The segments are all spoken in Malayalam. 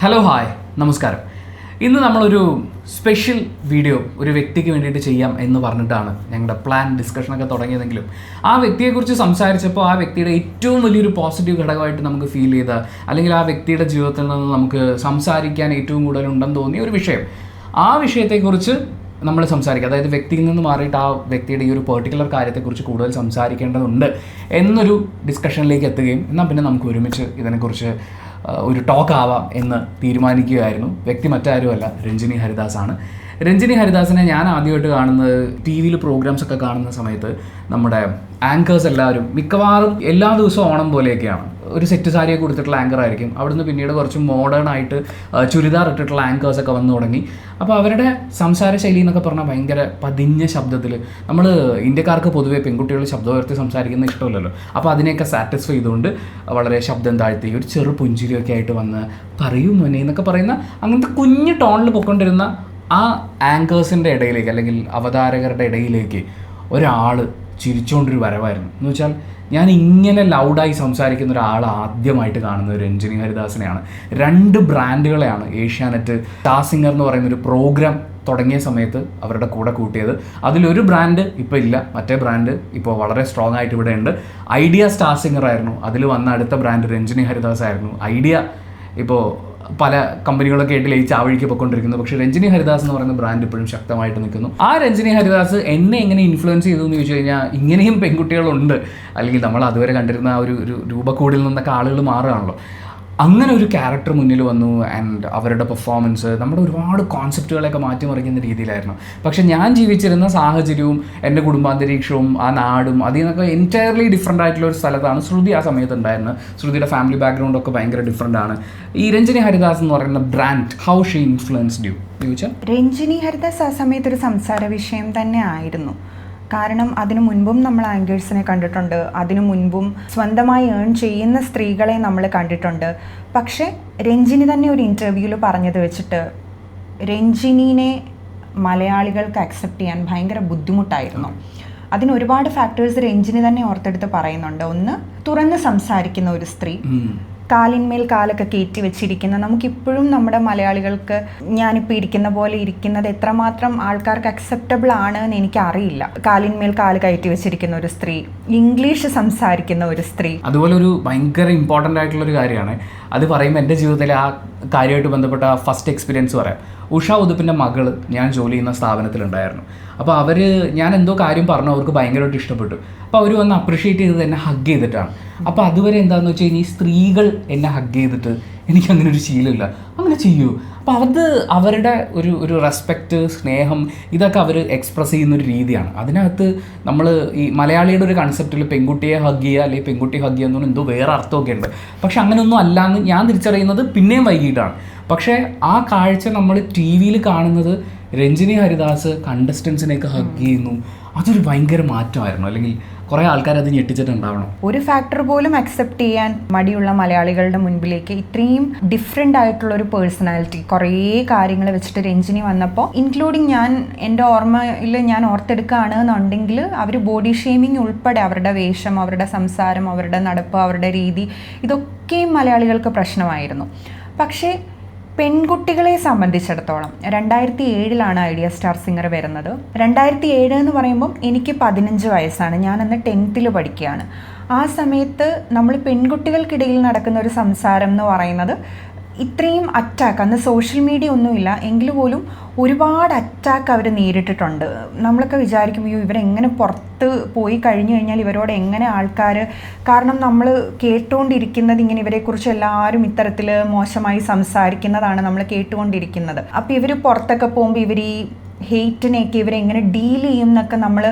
ഹലോ ഹായ് നമസ്കാരം. ഇന്ന് നമ്മളൊരു സ്പെഷ്യൽ വീഡിയോ ഒരു വ്യക്തിക്ക് വേണ്ടിയിട്ട് ചെയ്യാം എന്ന് പറഞ്ഞിട്ടാണ് ഞങ്ങളുടെ ഡിസ്കഷനൊക്കെ തുടങ്ങിയതെങ്കിലും ആ വ്യക്തിയെക്കുറിച്ച് സംസാരിച്ചപ്പോൾ ആ വ്യക്തിയുടെ ഏറ്റവും വലിയൊരു പോസിറ്റീവ് ഘടകമായിട്ട് നമുക്ക് ഫീൽ ചെയ്ത, അല്ലെങ്കിൽ ആ വ്യക്തിയുടെ ജീവിതത്തിൽ നിന്ന് നമുക്ക് സംസാരിക്കാൻ ഏറ്റവും കൂടുതൽ ഉണ്ടെന്ന് തോന്നിയ ഒരു വിഷയം, ആ വിഷയത്തെക്കുറിച്ച് നമ്മൾ സംസാരിക്കുക. അതായത് വ്യക്തിയിൽ നിന്ന് മാറിയിട്ട് ആ വ്യക്തിയുടെ ഈ ഒരു പെർട്ടിക്കുലർ കാര്യത്തെക്കുറിച്ച് കൂടുതൽ സംസാരിക്കേണ്ടതുണ്ട് എന്നൊരു ഡിസ്കഷനിലേക്ക് എത്തുകയും എന്നാൽ പിന്നെ നമുക്ക് ഒരുമിച്ച് ഇതിനെക്കുറിച്ച് ഒരു ടോക്ക് ആവാം എന്ന് തീരുമാനിക്കുകയായിരുന്നു. വ്യക്തി മറ്റാരുമല്ല, രഞ്ജിനി ഹരിദാസാണ്. രഞ്ജിനി ഹരിദാസിനെ ഞാൻ ആദ്യമായിട്ട് കാണുന്നത് ടി വിയിൽ പ്രോഗ്രാംസ് ഒക്കെ കാണുന്ന സമയത്ത് നമ്മുടെ ആങ്കേഴ്സ് എല്ലാവരും മിക്കവാറും എല്ലാ ദിവസവും ഓണം പോലെയൊക്കെയാണ്. ഒരു സെറ്റ് സാരിയെ കൊടുത്തിട്ടുള്ള ആങ്കർ ആയിരിക്കും. അവിടുന്ന് പിന്നീട് കുറച്ച് മോഡേൺ ആയിട്ട് ചുരിദാർ ഇട്ടിട്ടുള്ള ആങ്കേഴ്സൊക്കെ വന്നു തുടങ്ങി. അപ്പോൾ അവരുടെ സംസാര ശൈലി എന്നൊക്കെ പറഞ്ഞാൽ ഭയങ്കര പതിഞ്ഞ ശബ്ദത്തിൽ, നമ്മൾ ഇന്ത്യക്കാർക്ക് പൊതുവെ പെൺകുട്ടികൾ ശബ്ദം ഉയർത്തി സംസാരിക്കുന്ന ഇഷ്ടമല്ലല്ലോ. അപ്പോൾ അതിനെയൊക്കെ സാറ്റിസ്ഫൈ ചെയ്തുകൊണ്ട് വളരെ ശബ്ദം താഴ്ത്തി ഒരു ചെറു പുഞ്ചിരിയൊക്കെ ആയിട്ട് വന്ന് പറയൂ മോനെ എന്നൊക്കെ പറയുന്ന അങ്ങനത്തെ കുഞ്ഞു ടോണിൽ പൊയ്ക്കൊണ്ടിരുന്ന ആ ആങ്കേഴ്സിൻ്റെ ഇടയിലേക്ക്, അല്ലെങ്കിൽ അവതാരകരുടെ ഇടയിലേക്ക് ഒരാൾ ചിരിച്ചുകൊണ്ടൊരു വരവായിരുന്നു. എന്ന് വെച്ചാൽ ഞാൻ ഇങ്ങനെ ലൗഡായി സംസാരിക്കുന്ന ഒരാൾ ആദ്യമായിട്ട് കാണുന്നത് രഞ്ജിനി ഹരിദാസിനെയാണ്. 2 ബ്രാൻഡുകളെയാണ് ഏഷ്യാനെറ്റ് സ്റ്റാർ സിംഗർ എന്ന് പറയുന്ന ഒരു പ്രോഗ്രാം തുടങ്ങിയ സമയത്ത് അവരുടെ കൂടെ കൂട്ടിയത്. അതിലൊരു ബ്രാൻഡ് ഇപ്പോൾ ഇല്ല, മറ്റേ ബ്രാൻഡ് ഇപ്പോൾ വളരെ സ്ട്രോങ് ആയിട്ട് ഇവിടെ ഉണ്ട്. ഐഡിയ സ്റ്റാർ സിംഗർ ആയിരുന്നു, അതിൽ വന്ന അടുത്ത ബ്രാൻഡ് രഞ്ജിനി ഹരിദാസ് ആയിരുന്നു. ഐഡിയ ഇപ്പോൾ പല കമ്പനികളൊക്കെ ആയിട്ട് ലയിച്ച് ആ വഴിക്ക് പോയിക്കൊണ്ടിരിക്കുന്നു. പക്ഷേ രഞ്ജിനി ഹരിദാസ് എന്ന് പറയുന്ന ബ്രാൻഡ് ഇപ്പോഴും ശക്തമായിട്ട് നിൽക്കുന്നു. ആ രഞ്ജിനി ഹരിദാസ് എന്നെ എങ്ങനെ ഇൻഫ്ലുവൻസ് ചെയ്തു എന്ന് ചോദിച്ചു കഴിഞ്ഞാൽ, ഇങ്ങനെയും പെൺകുട്ടികളുണ്ട്, അല്ലെങ്കിൽ നമ്മൾ അതുവരെ കണ്ടിരുന്ന ആ ഒരു രൂപക്കൂടിൽ നിന്നൊക്കെ ആളുകൾ മാറുകയാണല്ലോ. അങ്ങനെ ഒരു ക്യാരക്ടർ മുന്നിൽ വന്നു. ആൻഡ് അവരുടെ പെർഫോമൻസ് നമ്മുടെ ഒരുപാട് കോൺസെപ്റ്റുകളൊക്കെ മാറ്റിമറിക്കുന്ന രീതിയിലായിരുന്നു. പക്ഷേ ഞാൻ ജീവിച്ചിരുന്ന സാഹചര്യവും എൻ്റെ കുടുംബാന്തരീക്ഷവും ആ നാടും അതിൽ നിന്നൊക്കെ എൻറ്റയർലി ഡിഫറെൻ്റ് ആയിട്ടുള്ള ഒരു സ്ഥലത്താണ് ശ്രുതി ആ സമയത്ത് ഉണ്ടായിരുന്നത്. ശ്രുതിയുടെ ഫാമിലി ബാക്ക്ഗ്രൗണ്ടൊക്കെ ഭയങ്കര ഡിഫറെൻ്റ് ആണ്. ഈ രഞ്ജിനി ഹരിദാസ് എന്ന് പറയുന്ന brand how she influenced U ചോദിച്ചാൽ? രഞ്ജിനി ഹരിദാസ് ആ സമയത്ത് ഒരു സംസാര വിഷയം തന്നെ ആയിരുന്നു. കാരണം അതിനു മുൻപും നമ്മൾ ആങ്കേഴ്സിനെ കണ്ടിട്ടുണ്ട്, അതിനു മുൻപും സ്വന്തമായി ഏൺ ചെയ്യുന്ന സ്ത്രീകളെ നമ്മൾ കണ്ടിട്ടുണ്ട്. പക്ഷേ രഞ്ജിനി തന്നെ ഒരു ഇൻ്റർവ്യൂവിൽ പറഞ്ഞത് വെച്ചിട്ട് രഞ്ജിനീനെ മലയാളികൾക്ക് അക്സെപ്റ്റ് ചെയ്യാൻ ഭയങ്കര ബുദ്ധിമുട്ടായിരുന്നു. അതിന് ഒരുപാട് ഫാക്ടേഴ്സ് രഞ്ജിനി തന്നെ ഓർത്തെടുത്ത് പറയുന്നുണ്ട്. ഒന്ന്, തുറന്ന് സംസാരിക്കുന്ന ഒരു സ്ത്രീ, കാലിന്മേൽ കാലൊക്കെ കയറ്റി വെച്ചിരിക്കുന്ന, നമുക്കിപ്പോഴും നമ്മുടെ മലയാളികൾക്ക് ഞാനിപ്പോൾ ഇരിക്കുന്ന പോലെ ഇരിക്കുന്നത് എത്രമാത്രം ആൾക്കാർക്ക് അക്സെപ്റ്റബിൾ ആണ് എന്ന് എനിക്കറിയില്ല. കാലിന്മേൽ കാല് കയറ്റി വെച്ചിരിക്കുന്ന ഒരു സ്ത്രീ, ഇംഗ്ലീഷ് സംസാരിക്കുന്ന ഒരു സ്ത്രീ. അതുപോലെ ഒരു ഭയങ്കര ഇമ്പോർട്ടൻ്റ് ആയിട്ടുള്ളൊരു കാര്യമാണ് അത് പറയുമ്പോൾ എൻ്റെ ജീവിതത്തിലെ ആ കാര്യമായിട്ട് ബന്ധപ്പെട്ട ഫസ്റ്റ് എക്സ്പീരിയൻസ് പറയാം. ഉഷ ഉതുപ്പിൻ്റെ മകള് ഞാൻ ജോലി ചെയ്യുന്ന സ്ഥാപനത്തിലുണ്ടായിരുന്നു. അപ്പോൾ ഞാൻ എന്തോ കാര്യം പറഞ്ഞു, അവർക്ക് ഭയങ്കരമായിട്ട് ഇഷ്ടപ്പെട്ടു. അപ്പോൾ അവർ വന്ന് അപ്രിഷ്യേറ്റ് ചെയ്തത് എന്നെ ഹഗ് ചെയ്തിട്ടാണ്. അപ്പോൾ അതുവരെ എന്താണെന്ന് വെച്ച് കഴിഞ്ഞാൽ ഈ സ്ത്രീകൾ എന്നെ ഹഗ് ചെയ്തിട്ട് എനിക്കങ്ങനെ ഒരു ശീലമില്ല, അങ്ങനെ ചെയ്യൂ. അപ്പോൾ അത് അവരുടെ ഒരു റെസ്പെക്റ്റ്, സ്നേഹം, ഇതൊക്കെ അവർ എക്സ്പ്രസ് ചെയ്യുന്നൊരു രീതിയാണ്. അതിനകത്ത് നമ്മൾ ഈ മലയാളിയുടെ ഒരു കൺസെപ്റ്റിൽ പെൺകുട്ടിയെ ഹഗ് ചെയ്യുക അല്ലെങ്കിൽ പെൺകുട്ടി ഹഗ് ചെയ്യുക എന്തോ വേറെ അർത്ഥമൊക്കെ ഉണ്ട്. പക്ഷെ അങ്ങനെയൊന്നും അല്ലാന്ന് ഞാൻ തിരിച്ചറിയുന്നത് പിന്നെയും വൈകിട്ടാണ്. പക്ഷേ ആ കാഴ്ച നമ്മൾ ടി വിയിൽ കാണുന്നത് രഞ്ജിനി ഹരിദാസ് കണ്ടസ്റ്റൻസിനെയൊക്കെ ഹഗ് ചെയ്യുന്നു, അതൊരു ഭയങ്കര മാറ്റമായിരുന്നു. അല്ലെങ്കിൽ കുറേ ആൾക്കാർ അത് ഞെട്ടിച്ചിട്ടുണ്ടാവണം. ഒരു ഫാക്ടർ പോലും അക്സെപ്റ്റ് ചെയ്യാൻ മടിയുള്ള മലയാളികളുടെ മുൻപിലേക്ക് ഇത്രയും ഡിഫറെൻ്റ് ആയിട്ടുള്ള ഒരു പേഴ്സണാലിറ്റി, കുറേ കാര്യങ്ങൾ വെച്ചിട്ട് രഞ്ജിനി വന്നപ്പോൾ, ഇൻക്ലൂഡിങ് ഞാൻ എൻ്റെ ഓർമ്മയിൽ ഞാൻ ഓർത്തെടുക്കുകയാണ് എന്നുണ്ടെങ്കിൽ, അവർ ബോഡി ഷെയ്മിങ് ഉൾപ്പെടെ അവരുടെ വേഷം, അവരുടെ സംസാരം, അവരുടെ നടപ്പ്, അവരുടെ രീതി, ഇതൊക്കെയും മലയാളികൾക്ക് പ്രശ്നമായിരുന്നു. പക്ഷേ പെൺകുട്ടികളെ സംബന്ധിച്ചിടത്തോളം 2007 ഐഡിയ സ്റ്റാർ സിംഗർ വരുന്നത്. 2007 എന്ന് പറയുമ്പം എനിക്ക് 15 വയസ്സാണ്, ഞാനന്ന് 10th പഠിക്കുകയാണ്. ആ സമയത്ത് നമ്മൾ പെൺകുട്ടികൾക്കിടയിൽ നടക്കുന്ന ഒരു സംസാരം എന്ന് പറയുന്നത് ഇത്രയും അറ്റാക്ക്, അന്ന് സോഷ്യൽ മീഡിയ ഒന്നുമില്ല എങ്കിൽ പോലും ഒരുപാട് അറ്റാക്ക് അവർ നേരിട്ടിട്ടുണ്ട്. നമ്മളൊക്കെ വിചാരിക്കും, അയ്യോ ഇവരെങ്ങനെ പുറത്ത് പോയി കഴിഞ്ഞു കഴിഞ്ഞാൽ ഇവരോട് എങ്ങനെ ആൾക്കാർ, കാരണം നമ്മൾ കേട്ടുകൊണ്ടിരിക്കുന്നത് ഇങ്ങനെ ഇവരെക്കുറിച്ച് എല്ലാവരും ഇത്തരത്തിൽ മോശമായി സംസാരിക്കുന്നതാണ് നമ്മൾ കേട്ടുകൊണ്ടിരിക്കുന്നത്. അപ്പോൾ ഇവർ പുറത്തൊക്കെ പോകുമ്പോൾ ഇവർ ഈ ഹെയ്റ്റിനെയൊക്കെ ഇവരെങ്ങനെ ഡീൽ ചെയ്യും എന്നൊക്കെ നമ്മൾ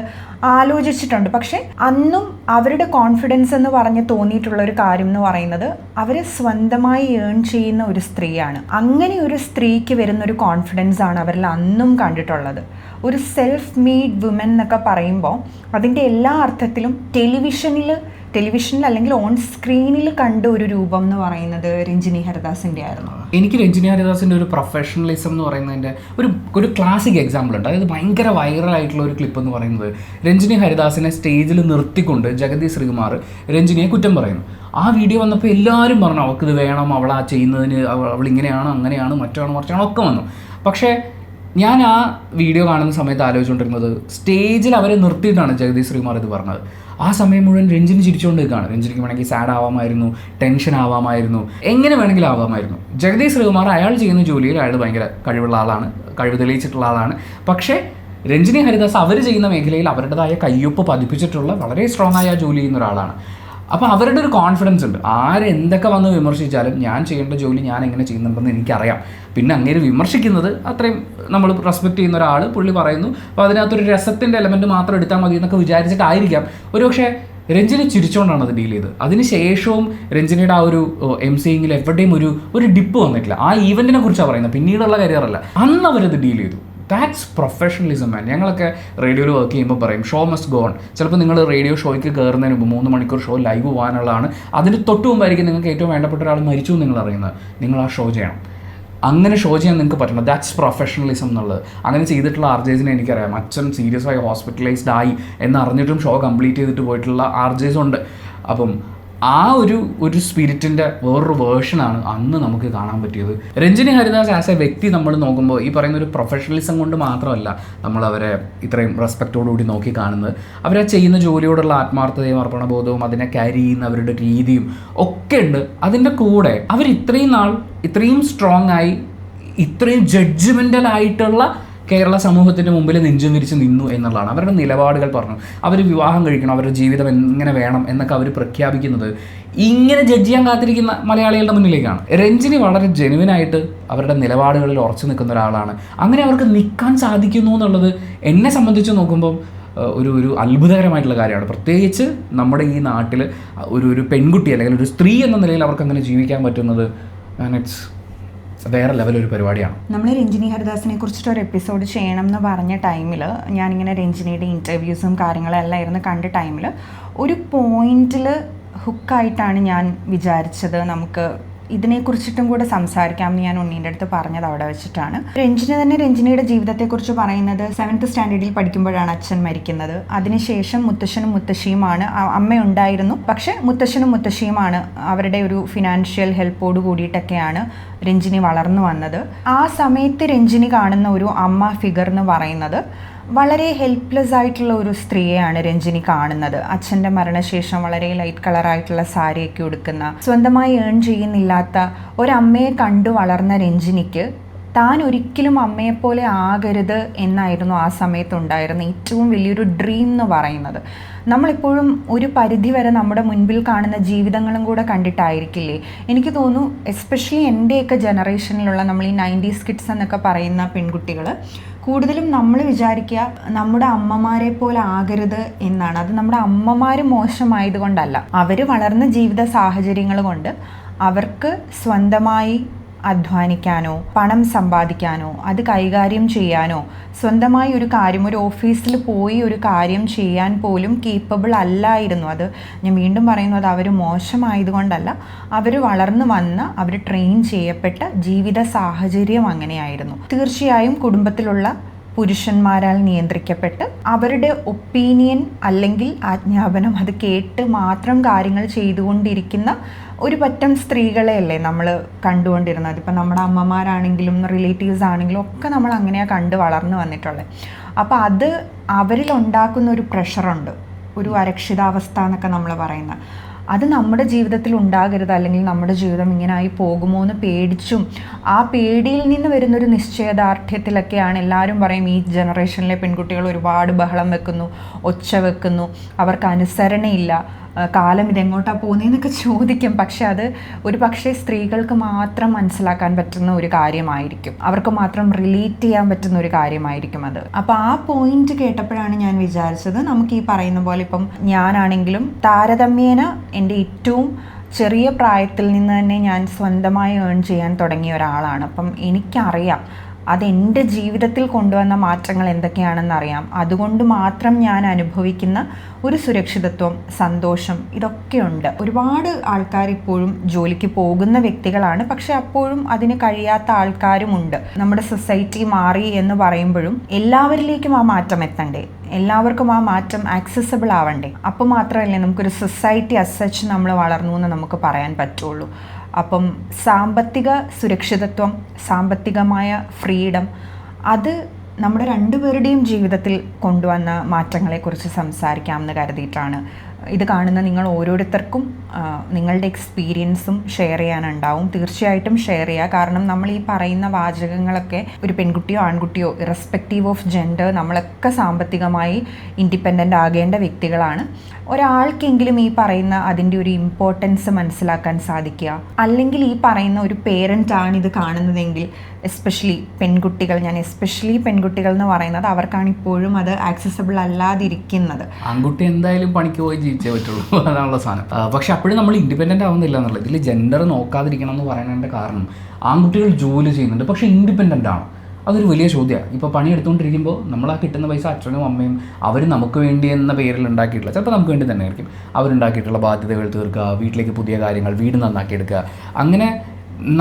ആലോചിച്ചിട്ടുണ്ട്. പക്ഷെ അന്നും അവരുടെ കോൺഫിഡൻസ് എന്ന് പറഞ്ഞ് തോന്നിയിട്ടുള്ളൊരു കാര്യം എന്ന് പറയുന്നത് അവർ സ്വന്തമായി ഏൺ ചെയ്യുന്ന ഒരു സ്ത്രീയാണ്. അങ്ങനെ ഒരു സ്ത്രീക്ക് വരുന്നൊരു കോൺഫിഡൻസ് ആണ് അവരിൽ അന്നും കണ്ടിട്ടുള്ളത്. ഒരു സെൽഫ് മെയ്ഡ് വുമൻ എന്നൊക്കെ പറയുമ്പോൾ അതിൻ്റെ എല്ലാ അർത്ഥത്തിലും ടെലിവിഷനിൽ അല്ലെങ്കിൽ ഓൺ സ്ക്രീനിൽ കണ്ട ഒരു രൂപം എന്ന് പറയുന്നത് രഞ്ജിനി ഹരിദാസിൻ്റെ ആയിരുന്നു. എനിക്ക് രഞ്ജിനി ഹരിദാസിൻ്റെ ഒരു പ്രൊഫഷണലിസം എന്ന് പറയുന്നതിൻ്റെ ഒരു ക്ലാസിക് എക്സാമ്പിൾ ഉണ്ട്. അതായത് ഭയങ്കര വൈറലായിട്ടുള്ള ഒരു ക്ലിപ്പ് എന്ന് പറയുന്നത് രഞ്ജിനി ഹരിദാസിനെ സ്റ്റേജിൽ നിർത്തിക്കൊണ്ട് ജഗതി ശ്രീകുമാർ രഞ്ജിനിയെ കുറ്റം പറയുന്നു. ആ വീഡിയോ വന്നപ്പോൾ എല്ലാവരും പറഞ്ഞു അവൾക്കിത് വേണം, അവൾ ആ ചെയ്യുന്നതിന് അവൾ ഇങ്ങനെയാണ് അങ്ങനെയാണ് മറ്റാണ് മറിച്ചാണ് ഒക്കെ വന്നു. പക്ഷേ ഞാൻ ആ വീഡിയോ കാണുന്ന സമയത്ത് ആലോചിച്ചുകൊണ്ടിരുന്നത് സ്റ്റേജിൽ അവരെ നിർത്തിയിട്ടാണ് ജഗതി ശ്രീകുമാർ ഇത് പറഞ്ഞത്. ആ സമയം മുഴുവൻ രഞ്ജിനി ചിരിച്ചുകൊണ്ട് നിൽക്കുകയാണ്. രഞ്ജിനിക്ക് വേണമെങ്കിൽ സാഡ് ആവാമായിരുന്നു, ടെൻഷൻ ആവാമായിരുന്നു, എങ്ങനെ വേണമെങ്കിലും ആവാമായിരുന്നു. ജഗതി ശ്രീകുമാർ അയാൾ ചെയ്യുന്ന ജോലിയിൽ അയാൾ ഭയങ്കര കഴിവുള്ള ആളാണ്, കഴിവ് തെളിയിച്ചിട്ടുള്ള ആളാണ്. പക്ഷേ രഞ്ജിനി ഹരിദാസ് അവർ ചെയ്യുന്ന മേഖലയിൽ അവരുടേതായ കയ്യൊപ്പ് പതിപ്പിച്ചിട്ടുള്ള വളരെ സ്ട്രോങ് ആയ ജോലി ചെയ്യുന്ന ഒരാളാണ്. അപ്പോൾ അവരുടെ ഒരു കോൺഫിഡൻസ് ഉണ്ട്. ആരെന്തൊക്കെ വന്ന് വിമർശിച്ചാലും ഞാൻ ചെയ്യേണ്ട ജോലി ഞാൻ എങ്ങനെ ചെയ്യുന്നുണ്ടെന്ന് എനിക്കറിയാം. പിന്നെ അങ്ങനെ വിമർശിക്കുന്നത് അത്രയും നമ്മൾ റെസ്പെക്റ്റ് ചെയ്യുന്ന ഒരാൾ പുള്ളി പറയുന്നു. അപ്പോൾ അതിനകത്തൊരു രസത്തിൻ്റെ എലമെൻറ്റ് മാത്രം എടുത്താൽ മതി എന്നൊക്കെ വിചാരിച്ചിട്ടായിരിക്കാം ഒരുപക്ഷെ രഞ്ജിനി ചിരിച്ചുകൊണ്ടാണ് അത് ഡീൽ ചെയ്തത്. അതിനുശേഷവും രഞ്ജിനിയുടെ ആ ഒരു എംസിയിങ്ങിൽ എവിടെയും ഒരു ഡിപ്പ് വന്നിട്ടില്ല. ആ ഈവൻറ്റിനെ കുറിച്ചാണ് പറയുന്നത്, പിന്നീടുള്ള കരിയറല്ല. അന്ന് അവരത് ഡീൽ ചെയ്തു. ദാറ്റ്സ് പ്രൊഫഷണലിസം മാൻ. ഞങ്ങളൊക്കെ റേഡിയോയിൽ വർക്ക് ചെയ്യുമ്പോൾ പറയും ഷോ മസ്റ്റ് ഗോ ഓൺ. ചിലപ്പോൾ നിങ്ങൾ റേഡിയോ ഷോയ്ക്ക് കയറുന്നതിന് മുമ്പ് 3 മണിക്കൂർ ഷോ ലൈവ് പോകാനുള്ളതാണ്. അതിന് തൊട്ട് മുമ്പായിരിക്കും നിങ്ങൾക്ക് ഏറ്റവും വേണ്ടപ്പെട്ട ഒരാൾ മരിച്ചു എന്ന് നിങ്ങൾ അറിയുന്നത്. നിങ്ങൾ ആ ഷോ ചെയ്യണം. അങ്ങനെ ഷോ ചെയ്യാൻ നിങ്ങൾക്ക് പറ്റണം. ദാറ്റ്സ് പ്രൊഫഷണലിസം എന്നുള്ളത്. അങ്ങനെ ചെയ്തിട്ടുള്ള RJസിനെ എനിക്കറിയാം. അച്ഛൻ സീരിയസ് ആയി ഹോസ്പിറ്റലൈസ്ഡ് ആയി എന്നറിഞ്ഞിട്ടും ഷോ കംപ്ലീറ്റ് ചെയ്തിട്ട് പോയിട്ടുള്ള RJs ഉണ്ട്. അപ്പം ആ ഒരു സ്പിരിറ്റിൻ്റെ വേറൊരു വേർഷനാണ് അന്ന് നമുക്ക് കാണാൻ പറ്റിയത്. രഞ്ജിനി ഹരിദാസ് ആസ് എ വ്യക്തി നമ്മൾ നോക്കുമ്പോൾ ഈ പറയുന്ന ഒരു പ്രൊഫഷണലിസം കൊണ്ട് മാത്രമല്ല നമ്മൾ അവരെ ഇത്രയും റെസ്പെക്റ്റോടുകൂടി നോക്കി കാണുന്നത്. അവരെ ചെയ്യുന്ന ജോലിയോടുള്ള ആത്മാർത്ഥതയും അർപ്പണബോധവും അതിനെ ക്യാരി ചെയ്യുന്ന അവരുടെ രീതിയും ഒക്കെ ഉണ്ട്. അതിൻ്റെ കൂടെ അവർ ഇത്രയും നാൾ ഇത്രയും സ്ട്രോങ് ആയി ഇത്രയും ജഡ്ജ്മെൻ്റലായിട്ടുള്ള കേരള സമൂഹത്തിൻ്റെ മുമ്പിൽ നെഞ്ചും വിരിച്ച് നിന്നു എന്നുള്ളതാണ്. അവരുടെ നിലപാടുകൾ പറഞ്ഞു. അവർ വിവാഹം കഴിക്കണം, അവരുടെ ജീവിതം എങ്ങനെ വേണം എന്നൊക്കെ അവർ പ്രഖ്യാപിക്കുന്നത് ഇങ്ങനെ ജഡ്ജ് ചെയ്യാൻ കാത്തിരിക്കുന്ന മലയാളികളുടെ മുന്നിലേക്കാണ്. രഞ്ജിനി വളരെ ജെനുവിനായിട്ട് അവരുടെ നിലപാടുകളിൽ ഉറച്ചു നിൽക്കുന്ന ഒരാളാണ്. അങ്ങനെ അവർക്ക് നിൽക്കാൻ സാധിക്കുന്നു എന്നുള്ളത് എന്നെ സംബന്ധിച്ച് നോക്കുമ്പോൾ ഒരു അത്ഭുതകരമായിട്ടുള്ള കാര്യമാണ്. പ്രത്യേകിച്ച് നമ്മുടെ ഈ നാട്ടിൽ ഒരു പെൺകുട്ടി അല്ലെങ്കിൽ ഒരു സ്ത്രീ എന്ന നിലയിൽ അവർക്ക് അങ്ങനെ ജീവിക്കാൻ പറ്റുന്നത് ഇറ്റ്സ് വേറെ ലെവലൊരു പരിപാടിയാണ്. നമ്മൾ രഞ്ജിനി ഹരിദാസിനെ കുറിച്ചിട്ട് ഒരു എപ്പിസോഡ് ചെയ്യണം എന്ന് പറഞ്ഞ ടൈമിൽ ഞാനിങ്ങനെ രഞ്ജിനിയുടെ ഇൻ്റർവ്യൂസും കാര്യങ്ങളും എല്ലാം ഇരുന്ന് കണ്ട ടൈമിൽ ഒരു പോയിന്റിൽ ഹുക്കായിട്ടാണ് ഞാൻ വിചാരിച്ചത് നമുക്ക് ഇതിനെക്കുറിച്ചിട്ടും കൂടെ സംസാരിക്കാമെന്ന് ഞാൻ ഉണ്ണീൻ്റെ അടുത്ത് പറഞ്ഞത് അവിടെ വെച്ചിട്ടാണ്. രഞ്ജിനിയുടെ ജീവിതത്തെക്കുറിച്ച് പറയുന്നത് 7th സ്റ്റാൻഡേർഡിൽ പഠിക്കുമ്പോഴാണ് അച്ഛൻ മരിക്കുന്നത്. അതിനുശേഷം മുത്തശ്ശനും മുത്തശ്ശിയുമാണ്, അമ്മയുണ്ടായിരുന്നു പക്ഷെ മുത്തശ്ശനും മുത്തശ്ശിയുമാണ് അവരുടെ ഒരു ഫിനാൻഷ്യൽ ഹെൽപ്പോട് കൂടിയിട്ടൊക്കെയാണ് രഞ്ജിനി വളർന്നു വന്നത്. ആ സമയത്ത് രഞ്ജിനി കാണുന്ന ഒരു അമ്മ ഫിഗർ എന്ന് പറയുന്നത് വളരെ ഹെൽപ്ലെസ് ആയിട്ടുള്ള ഒരു സ്ത്രീയെയാണ് രഞ്ജിനി കാണുന്നത്. അച്ഛൻ്റെ മരണശേഷം വളരെ ലൈറ്റ് കളറായിട്ടുള്ള സാരിയൊക്കെ ഉടുക്കുന്ന, സ്വന്തമായി ഏൺ ചെയ്യുന്നില്ലാത്ത ഒരമ്മയെ കണ്ടു വളർന്ന രഞ്ജിനിക്ക് താൻ ഒരിക്കലും അമ്മയെപ്പോലെ ആകരുത് എന്നായിരുന്നു ആ സമയത്തുണ്ടായിരുന്ന ഏറ്റവും വലിയൊരു ഡ്രീം എന്ന് പറയുന്നത്. നമ്മളിപ്പോഴും ഒരു പരിധി വരെ നമ്മുടെ മുൻപിൽ കാണുന്ന ജീവിതങ്ങളും കൂടെ കണ്ടിട്ടായിരിക്കില്ലേ എനിക്ക് തോന്നുന്നു. എസ്പെഷ്യലി എൻ്റെയൊക്കെ ജനറേഷനിലുള്ള നമ്മൾ ഈ 90s കിഡ്സ് എന്നൊക്കെ പറയുന്ന പെൺകുട്ടികൾ കൂടുതലും നമ്മൾ വിചാരിക്കുക നമ്മുടെ അമ്മമാരെ പോലെ ആകരുത് എന്നാണ്. അത് നമ്മുടെ അമ്മമാർ മോശമായതുകൊണ്ടല്ല, അവർ വളർന്ന ജീവിത സാഹചര്യങ്ങൾ കൊണ്ട് അവർക്ക് സ്വന്തമായി അധ്വാനിക്കാനോ പണം സമ്പാദിക്കാനോ അത് കൈകാര്യം ചെയ്യാനോ സ്വന്തമായി ഒരു കാര്യം ഒരു ഓഫീസിൽ പോയി ഒരു കാര്യം ചെയ്യാൻ പോലും കേപ്പബിൾ അല്ലായിരുന്നു. അത് ഞാൻ വീണ്ടും പറയുന്നു, അത് അവർ മോശമായതുകൊണ്ടല്ല, അവർ വളർന്നു വന്ന അവർ ട്രെയിൻ ചെയ്യപ്പെട്ട ജീവിത സാഹചര്യം അങ്ങനെയായിരുന്നു. തീർച്ചയായും കുടുംബത്തിലുള്ള പുരുഷന്മാരാൽ നിയന്ത്രിക്കപ്പെട്ട് അവരുടെ ഒപ്പീനിയൻ അല്ലെങ്കിൽ ആജ്ഞാപനം അത് കേട്ട് മാത്രം കാര്യങ്ങൾ ചെയ്തുകൊണ്ടിരിക്കുന്ന ഒരു പറ്റം സ്ത്രീകളെയല്ലേ നമ്മൾ കണ്ടുകൊണ്ടിരുന്നത്. ഇപ്പം നമ്മുടെ അമ്മമാരാണെങ്കിലും റിലേറ്റീവ്സ് ആണെങ്കിലും ഒക്കെ നമ്മൾ അങ്ങനെയാണ് കണ്ട് വളർന്നു വന്നിട്ടുള്ളത്. അപ്പോൾ അത് അവരിലുണ്ടാക്കുന്ന ഒരു പ്രഷറുണ്ട്, ഒരു അരക്ഷിതാവസ്ഥ എന്നൊക്കെ നമ്മൾ പറയുന്ന, അത് നമ്മുടെ ജീവിതത്തിൽ ഉണ്ടാകരുത്, അല്ലെങ്കിൽ നമ്മുടെ ജീവിതം ഇങ്ങനായി പോകുമോ എന്ന് പേടിച്ചും ആ പേടിയിൽ നിന്ന് വരുന്നൊരു നിശ്ചയദാർഢ്യത്തിലൊക്കെയാണ് എല്ലാവരും പറയും ഈ ജനറേഷനിലെ പെൺകുട്ടികൾ ഒരുപാട് ബഹളം വെക്കുന്നു, ഒച്ച വെക്കുന്നു, അവർക്ക് അനുസരണയില്ല, കാലം ഇതെങ്ങോട്ടാണ് പോകുന്നതെന്നൊക്കെ ചോദിക്കും. പക്ഷെ അത് ഒരു പക്ഷേ സ്ത്രീകൾക്ക് മാത്രം മനസ്സിലാക്കാൻ പറ്റുന്ന ഒരു കാര്യമായിരിക്കും, അവർക്ക് മാത്രം റിലേറ്റ് ചെയ്യാൻ പറ്റുന്ന ഒരു കാര്യമായിരിക്കും അത്. അപ്പോൾ ആ പോയിന്റ് കേട്ടപ്പോഴാണ് ഞാൻ വിചാരിച്ചത് നമുക്ക് ഈ പറയുന്ന പോലെ ഇപ്പം ഞാനാണെങ്കിലും താരതമ്യേന എൻ്റെ ഏറ്റവും ചെറിയ പ്രായത്തിൽ നിന്ന് തന്നെ ഞാൻ സ്വന്തമായി ഏൺ ചെയ്യാൻ തുടങ്ങിയ ഒരാളാണ്. അപ്പം എനിക്കറിയാം അതെൻ്റെ ജീവിതത്തിൽ കൊണ്ടുവന്ന മാറ്റങ്ങൾ എന്തൊക്കെയാണെന്നറിയാം. അതുകൊണ്ട് മാത്രം ഞാൻ അനുഭവിക്കുന്ന ഒരു സുരക്ഷിതത്വം, സന്തോഷം, ഇതൊക്കെയുണ്ട്. ഒരുപാട് ആൾക്കാർ ഇപ്പോഴും ജോലിക്ക് പോകുന്ന വ്യക്തികളാണ്, പക്ഷെ അപ്പോഴും അതിന് കഴിയാത്ത ആൾക്കാരുമുണ്ട്. നമ്മുടെ സൊസൈറ്റി മാറി എന്ന് പറയുമ്പോഴും എല്ലാവരിലേക്കും ആ മാറ്റം എത്തണ്ടേ, എല്ലാവർക്കും ആ മാറ്റം ആക്സസിബിൾ ആവണ്ടേ. അപ്പോൾ മാത്രമല്ലേ നമുക്കൊരു സൊസൈറ്റി അസച്ച് നമ്മൾ വളർന്നു എന്ന് നമുക്ക് പറയാൻ പറ്റുള്ളൂ. അപ്പം സാമ്പത്തിക സുരക്ഷിതത്വം, സാമ്പത്തികമായ ഫ്രീഡം, അത് നമ്മുടെ രണ്ടുപേരുടെയും ജീവിതത്തിൽ കൊണ്ടുവന്ന മാറ്റങ്ങളെക്കുറിച്ച് സംസാരിക്കാമെന്ന് കരുതിയിട്ടാണ്. ഇത് കാണുന്ന നിങ്ങൾ ഓരോരുത്തർക്കും നിങ്ങളുടെ എക്സ്പീരിയൻസും ഷെയർ ചെയ്യാനുണ്ടാവും. തീർച്ചയായിട്ടും ഷെയർ ചെയ്യുക. കാരണം നമ്മൾ ഈ പറയുന്ന വാചകങ്ങളൊക്കെ ഒരു പെൺകുട്ടിയോ ആൺകുട്ടിയോ ഇറസ്പെക്റ്റീവ് ഓഫ് ജെൻഡർ, നമ്മളൊക്കെ സാമ്പത്തികമായി ഇൻഡിപെൻഡൻ്റ് ആകേണ്ട വ്യക്തികളാണ്. ഒരാൾക്കെങ്കിലും ഈ പറയുന്ന അതിൻ്റെ ഒരു ഇമ്പോർട്ടൻസ് മനസ്സിലാക്കാൻ സാധിക്കുക, അല്ലെങ്കിൽ ഈ പറയുന്ന ഒരു പേരൻ്റാണ് ഇത് കാണുന്നതെങ്കിൽ, എസ്പെഷ്യലി പെൺകുട്ടികൾ, ഞാൻ എസ്പെഷ്യലി പെൺകുട്ടികൾ എന്ന് പറയുന്നത് അവർക്കാണ് ഇപ്പോഴും അത് ആക്സസിബിൾ അല്ലാതിരിക്കുന്നത്. ആൺകുട്ടി എന്തായാലും പണിക്ക് പോയി ജീവിച്ചേ പറ്റുള്ളൂ, അതാണുള്ള സാധനം. പക്ഷെ അപ്പോഴും നമ്മൾ ഇൻഡിപെൻഡൻ്റ് ആവുന്നില്ല എന്നുള്ളത്. ഇതിൽ ജെൻഡർ നോക്കാതിരിക്കണം എന്ന് പറയുന്നതിൻ്റെ കാരണം ആൺകുട്ടികൾ ജോലി ചെയ്യുന്നുണ്ട്, പക്ഷേ ഇൻഡിപെൻഡൻ്റ് ആണ്. അതൊരു വലിയ ചോദ്യമാണ്. ഇപ്പോൾ പണിയെടുത്തുകൊണ്ടിരിക്കുമ്പോൾ നമ്മൾ ആ കിട്ടുന്ന പൈസ അച്ഛനും അമ്മയും അവർ നമുക്ക് വേണ്ടി എന്ന പേരിൽ ഉണ്ടാക്കിയിട്ടുള്ള, ചിലപ്പോൾ നമുക്ക് വേണ്ടി തന്നെ ആയിരിക്കും, അവരുണ്ടാക്കിയിട്ടുള്ള ബാധ്യതകൾ തീർക്കുക, വീട്ടിലേക്ക് പുതിയ കാര്യങ്ങൾ, വീട് നന്നാക്കിയെടുക്കുക, അങ്ങനെ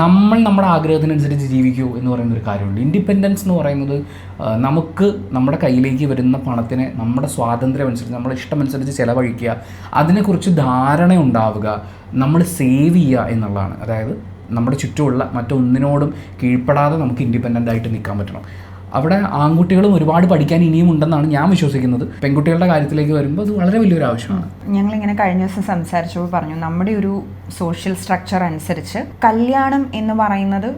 നമ്മൾ നമ്മുടെ ആഗ്രഹത്തിനനുസരിച്ച് ജീവിക്കൂ എന്ന് പറയുന്നൊരു കാര്യമുണ്ട്. ഇൻഡിപെൻഡൻസ് എന്ന് പറയുന്നത് നമുക്ക് നമ്മുടെ കയ്യിലേക്ക് വരുന്ന പണത്തിനെ നമ്മുടെ സ്വാതന്ത്ര്യം അനുസരിച്ച്, നമ്മുടെ ഇഷ്ടമനുസരിച്ച് ചിലവഴിക്കുക, അതിനെക്കുറിച്ച് ധാരണ ഉണ്ടാവുക, നമ്മൾ സേവ് ചെയ്യുക എന്നുള്ളതാണ്. അതായത് നമ്മുടെ ചുറ്റുമുള്ള മറ്റൊന്നിനോടും കീഴ്പ്പെടാതെ നമുക്ക് ഇൻഡിപെൻഡൻ്റ് ആയിട്ട് നിൽക്കാൻ പറ്റണം. അവിടെ ആൺകുട്ടികളും ഒരുപാട് പഠിക്കാൻ ഇനിയും ഉണ്ടെന്നാണ് ഞാൻ വിശ്വസിക്കുന്നത്. പെൺകുട്ടികളുടെ കാര്യത്തിലേക്ക് വരുമ്പോൾ അത് വളരെ വലിയൊരു ആവശ്യമാണ്. ഞങ്ങളിങ്ങനെ കഴിഞ്ഞ ദിവസം സംസാരിച്ചപ്പോൾ പറഞ്ഞു, നമ്മുടെ ഒരു സോഷ്യൽ സ്ട്രക്ചർ അനുസരിച്ച് കല്യാണം എന്ന് പറയുന്നത്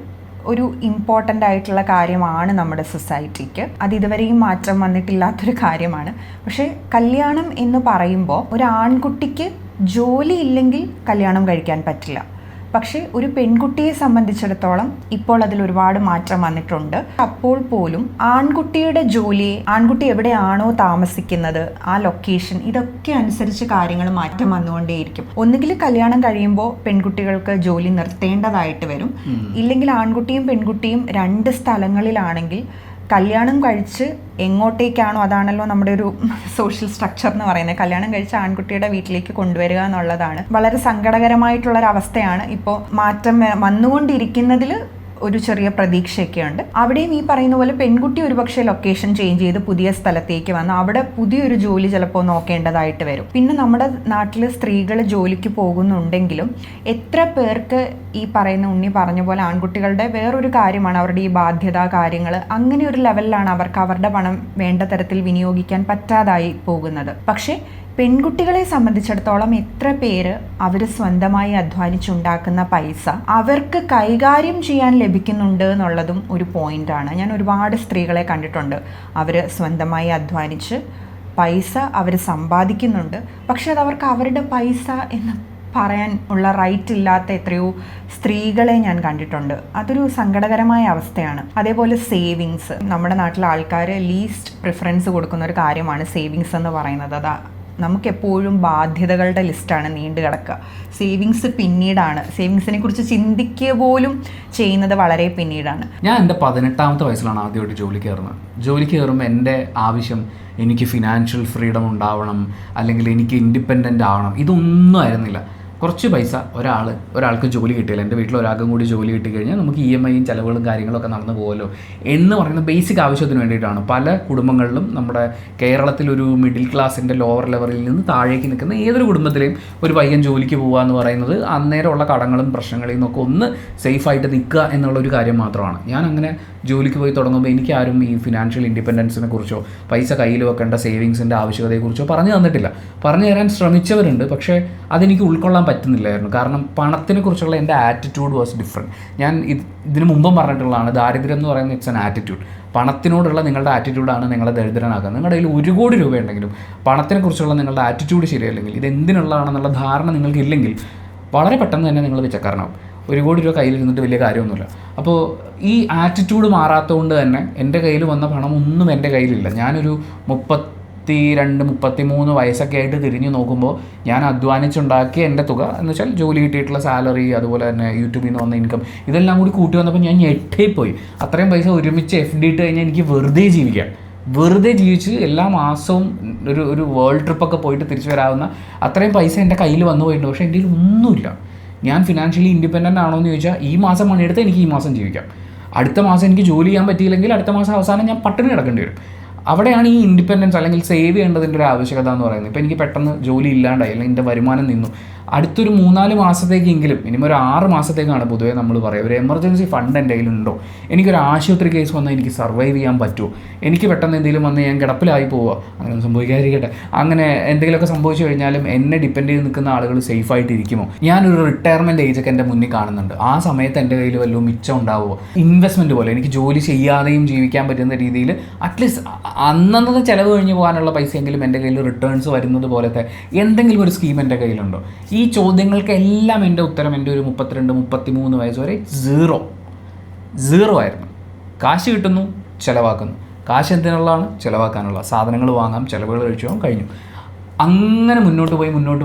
ഒരു ഇമ്പോർട്ടൻ്റ് ആയിട്ടുള്ള കാര്യമാണ് നമ്മുടെ സൊസൈറ്റിക്ക്. അത് ഇതുവരെയും മാറ്റം വന്നിട്ടില്ലാത്തൊരു കാര്യമാണ്. പക്ഷേ കല്യാണം എന്ന് പറയുമ്പോൾ ഒരു ആൺകുട്ടിക്ക് ജോലി ഇല്ലെങ്കിൽ കല്യാണം കഴിക്കാൻ പറ്റില്ല. പക്ഷേ ഒരു പെൺകുട്ടിയെ സംബന്ധിച്ചിടത്തോളം ഇപ്പോൾ അതിൽ ഒരുപാട് മാറ്റം വന്നിട്ടുണ്ട്. അപ്പോൾ പോലും ആൺകുട്ടിയുടെ ജോലിയെ, ആൺകുട്ടി എവിടെയാണോ താമസിക്കുന്നത് ആ ലൊക്കേഷൻ, ഇതൊക്കെ അനുസരിച്ച് കാര്യങ്ങൾ മാറ്റം വന്നുകൊണ്ടേയിരിക്കും. ഒന്നുകിൽ കല്യാണം കഴിയുമ്പോൾ പെൺകുട്ടികൾക്ക് ജോലി നിർത്തേണ്ടതായിട്ട് വരും, ഇല്ലെങ്കിൽ ആൺകുട്ടിയും പെൺകുട്ടിയും രണ്ട് സ്ഥലങ്ങളിലാണെങ്കിൽ കല്യാണം കഴിച്ച് എങ്ങോട്ടേക്കാണോ, അതാണല്ലോ നമ്മുടെ ഒരു സോഷ്യൽ സ്ട്രക്ചർ എന്ന് പറയുന്നത്, കല്യാണം കഴിച്ച് ആൺകുട്ടിയുടെ വീട്ടിലേക്ക് കൊണ്ടുവരിക എന്നുള്ളതാണ്. വളരെ സങ്കടകരമായിട്ടുള്ളൊരവസ്ഥയാണ്. ഇപ്പോൾ മാറ്റം വന്നുകൊണ്ടിരിക്കുന്നതിൽ ഒരു ചെറിയ പ്രതീക്ഷയൊക്കെ ഉണ്ട്. അവിടെയും ഈ പറയുന്ന പോലെ പെൺകുട്ടി ഒരുപക്ഷെ ലൊക്കേഷൻ ചേഞ്ച് ചെയ്ത് പുതിയ സ്ഥലത്തേക്ക് വന്ന് അവിടെ പുതിയൊരു ജോലി ചിലപ്പോൾ നോക്കേണ്ടതായിട്ട് വരും. പിന്നെ നമ്മുടെ നാട്ടിൽ സ്ത്രീകൾ ജോലിക്ക് പോകുന്നുണ്ടെങ്കിലും എത്ര പേർക്ക് ഈ പറയുന്ന ഉണ്ണി പറഞ്ഞ പോലെ ആൺകുട്ടികളുടെ വേറൊരു കാര്യമാണ് അവരുടെ ഈ ബാധ്യത കാര്യങ്ങൾ, അങ്ങനെ ഒരു ലെവലിലാണ് അവർക്ക് അവരുടെ പണം വേണ്ട തരത്തിൽ വിനിയോഗിക്കാൻ പറ്റാതായി പോകുന്നത്. പക്ഷേ പെൺകുട്ടികളെ സംബന്ധിച്ചിടത്തോളം എത്ര പേര് അവർ സ്വന്തമായി അധ്വാനിച്ചുണ്ടാക്കുന്ന പൈസ അവർക്ക് കൈകാര്യം ചെയ്യാൻ ലഭിക്കുന്നുണ്ട് എന്നുള്ളതും ഒരു പോയിന്റാണ്. ഞാൻ ഒരുപാട് സ്ത്രീകളെ കണ്ടിട്ടുണ്ട്, അവർ സ്വന്തമായി അധ്വാനിച്ച് പൈസ അവർ സമ്പാദിക്കുന്നുണ്ട്, പക്ഷെ അത് അവർക്ക് അവരുടെ പൈസ എന്ന് പറയാൻ ഉള്ള റൈറ്റ് ഇല്ലാത്ത എത്രയോ സ്ത്രീകളെ ഞാൻ കണ്ടിട്ടുണ്ട്. അതൊരു സങ്കടകരമായ അവസ്ഥയാണ്. അതേപോലെ സേവിങ്സ്, നമ്മുടെ നാട്ടിലെ ആൾക്കാർ ലീസ്റ്റ് പ്രിഫറൻസ് കൊടുക്കുന്ന ഒരു കാര്യമാണ് സേവിങ്സ് എന്ന് പറയുന്നത്. അതാ നമുക്കെപ്പോഴും ബാധ്യതകളുടെ ലിസ്റ്റാണ് നീണ്ടു കിടക്കുക. സേവിങ്സ് പിന്നീടാണ്. സേവിങ്സിനെ കുറിച്ച് ചിന്തിക്കുക പോലും ചെയ്യുന്നത് വളരെ പിന്നീടാണ്. ഞാൻ എൻ്റെ 18ാമത്തെ വയസ്സിലാണ് ആദ്യമായിട്ട് ജോലിക്ക് കയറുന്നത്. ജോലിക്ക് കയറുമ്പോൾ എൻ്റെ ആവശ്യം എനിക്ക് ഫിനാൻഷ്യൽ ഫ്രീഡം ഉണ്ടാവണം, അല്ലെങ്കിൽ എനിക്ക് ഇൻഡിപെൻഡൻ്റ് ആവണം, ഇതൊന്നും ആയിരുന്നില്ല. കുറച്ച് പൈസ ഒരാൾക്ക് ജോലി കിട്ടിയില്ല, എൻ്റെ വീട്ടിൽ ഒരാൾക്കും കൂടി ജോലി കിട്ടിക്കഴിഞ്ഞാൽ നമുക്ക് EMIയും ചിലവുകളും കാര്യങ്ങളൊക്കെ നടന്നു പോകുമല്ലോ എന്ന് പറയുന്ന ബേസിക് ആവശ്യത്തിന് വേണ്ടിയിട്ടാണ് പല കുടുംബങ്ങളിലും. നമ്മുടെ കേരളത്തിലൊരു മിഡിൽ ക്ലാസിൻ്റെ ലോവർ ലെവലിൽ നിന്ന് താഴേക്ക് നിൽക്കുന്ന ഏതൊരു കുടുംബത്തിലെയും ഒരു പയ്യൻ ജോലിക്ക് പോകുക എന്ന് പറയുന്നത് അന്നേരമുള്ള കടങ്ങളും പ്രശ്നങ്ങളിൽ നിന്നൊക്കെ ഒന്ന് സേഫായിട്ട് നിൽക്കുക എന്നുള്ളൊരു കാര്യം മാത്രമാണ്. ഞാൻ അങ്ങനെ ജോലിക്ക് പോയി തുടങ്ങുമ്പോൾ എനിക്കാരും ഈ ഫിനാൻഷ്യൽ ഇൻഡിപെൻഡൻസിനെ കുറിച്ചോ പൈസ കയ്യിൽ വെക്കേണ്ട സേവിങ്സിൻ്റെ ആവശ്യകതയെക്കുറിച്ചോ പറഞ്ഞു തന്നിട്ടില്ല. പറഞ്ഞു തരാൻ ശ്രമിച്ചവരുണ്ട്, പക്ഷേ അതെനിക്ക് ഉൾക്കൊള്ളാൻ പറ്റുന്നില്ലായിരുന്നു. കാരണം പണത്തിനെ കുറിച്ചുള്ള എൻ്റെ ആറ്റിറ്റ്യൂഡ് വാസ് ഡിഫറെൻറ്റ്. ഞാൻ ഇതിന് മുമ്പും പറഞ്ഞിട്ടുള്ളതാണ്, ദാരിദ്ര്യം എന്ന് പറയുന്നത് ഇറ്റ്സ് ആൻ ആറ്റിറ്റ്യൂഡ്. പണത്തിനോടുള്ള നിങ്ങളുടെ ആറ്റിറ്റ്യൂഡാണ് നിങ്ങളെ ദരിദ്രനാക്കുക. നിങ്ങളുടെ കയ്യിൽ 1 കോടി രൂപ ഉണ്ടെങ്കിലും പണത്തിനെക്കുറിച്ചുള്ള നിങ്ങളുടെ ആറ്റിറ്റ്യൂഡ് ശരിയല്ലെങ്കിൽ, ഇത് എന്തിനുള്ളതാണെന്നുള്ള ധാരണ നിങ്ങൾക്കില്ലെങ്കിൽ വളരെ പെട്ടെന്ന് തന്നെ നിങ്ങൾ പിച്ചക്കാരനാവും. 1 കോടി രൂപ കയ്യിൽ ഇരുന്നിട്ട് വലിയ കാര്യമൊന്നുമില്ല. അപ്പോൾ ഈ ആറ്റിറ്റ്യൂഡ് മാറാത്തതുകൊണ്ട് തന്നെ എൻ്റെ കയ്യിൽ വന്ന പണം ഒന്നും എൻ്റെ കയ്യിലില്ല. ഞാനൊരു 32-33 വയസ്സൊക്കെ ആയിട്ട് തിരിഞ്ഞു നോക്കുമ്പോൾ ഞാൻ അധ്വാനിച്ചുണ്ടാക്കിയ എൻ്റെ തുക എന്ന് വെച്ചാൽ ജോലി കിട്ടിയിട്ടുള്ള സാലറി, അതുപോലെ തന്നെ യൂട്യൂബിൽ നിന്ന് വന്ന ഇൻകം, ഇതെല്ലാം കൂടി കൂട്ടി വന്നപ്പോൾ ഞാൻ ഞെട്ടിപ്പോയി. അത്രയും പൈസ ഒരുമിച്ച് FD ഇട്ട് കഴിഞ്ഞാൽ എനിക്ക് വെറുതെ ജീവിച്ച് എല്ലാ മാസവും ഒരു വേൾഡ് ട്രിപ്പൊക്കെ പോയിട്ട് തിരിച്ചു വരാവുന്ന അത്രയും പൈസ എൻ്റെ കയ്യിൽ വന്നു പോയിട്ടുണ്ട്. പക്ഷേ എൻ്റെ കയ്യിൽ ഒന്നുമില്ല. ഞാൻ ഫിനാൻഷ്യലി ഇൻഡിപെൻഡൻ്റ് ആണോ എന്ന് ചോദിച്ചാൽ ഈ മാസം പണിയെടുത്ത് എനിക്ക് ഈ മാസം ജീവിക്കാം. അടുത്ത മാസം എനിക്ക് ജോലി ചെയ്യാൻ പറ്റിയില്ലെങ്കിൽ അടുത്ത മാസം അവസാനം ഞാൻ പട്ടിണി കിടക്കേണ്ടി വരും. അവിടെയാണ് ഈ ഇൻഡിപെൻഡൻസ് അല്ലെങ്കിൽ സേവ് ചെയ്യേണ്ടതിൻ്റെ ഒരു ആവശ്യകത എന്ന് പറയുന്നത്. ഇപ്പോൾ എനിക്ക് പെട്ടെന്ന് ജോലി ഇല്ലാണ്ടായി അല്ലെങ്കിൽ എൻ്റെ വരുമാനം നിന്നു, അടുത്തൊരു 3-4 മാസത്തേക്കെങ്കിലും, മിനിമം ഒരു 6 മാസത്തേക്കാണ് പൊതുവേ നമ്മൾ പറയുക, ഒരു എമർജൻസി ഫണ്ട് എൻ്റെ കയ്യിലുണ്ടോ, എനിക്കൊരു ആശുപത്രി കേസ് വന്നാൽ എനിക്ക് സർവൈവ് ചെയ്യാൻ പറ്റുമോ, എനിക്ക് പെട്ടെന്ന് എന്തെങ്കിലും വന്ന് ഞാൻ കിടപ്പിലായി പോവുക, അങ്ങനെ സംഭവിക്കാതിരിക്കട്ടെ, അങ്ങനെ എന്തെങ്കിലുമൊക്കെ സംഭവിച്ചു കഴിഞ്ഞാലും എന്നെ ഡിപ്പെൻഡ് ചെയ്ത് നിൽക്കുന്ന ആളുകൾ സേഫ് ആയിട്ട് ഇരിക്കുമോ, ഞാനൊരു റിട്ടയർമെൻറ്റ് ഏജൊക്കെ എൻ്റെ മുന്നിൽ കാണുന്നുണ്ട്, ആ സമയത്ത് എൻ്റെ കയ്യിൽ വല്ലതും മിച്ചം ഉണ്ടാവുമോ, ഇൻവെസ്റ്റ്മെൻറ്റ് പോലെ എനിക്ക് ജോലി ചെയ്യാതെയും ജീവിക്കാൻ പറ്റുന്ന രീതിയിൽ അറ്റ്ലീസ്റ്റ് അന്നത്തെ ചിലവ് കഴിഞ്ഞ് പോകാനുള്ള പൈസയെങ്കിലും എൻ്റെ കയ്യിൽ റിട്ടേൺസ് വരുന്നത് പോലത്തെ എന്തെങ്കിലും ഒരു സ്കീം എൻ്റെ കയ്യിലുണ്ടോ? ഈ ചോദ്യങ്ങൾക്കെല്ലാം എൻ്റെ ഉത്തരം എൻ്റെ ഒരു 32-33 വയസ്സ് വരെ സീറോ ആയിരുന്നു. കാശ് കിട്ടുന്നു, ചിലവാക്കുന്നു. കാശ് എന്തിനുള്ളതാണ്? ചിലവാക്കാനുള്ള. സാധനങ്ങൾ വാങ്ങാം, ചിലവുകൾ കഴിച്ചു കഴിഞ്ഞു. അങ്ങനെ മുന്നോട്ട്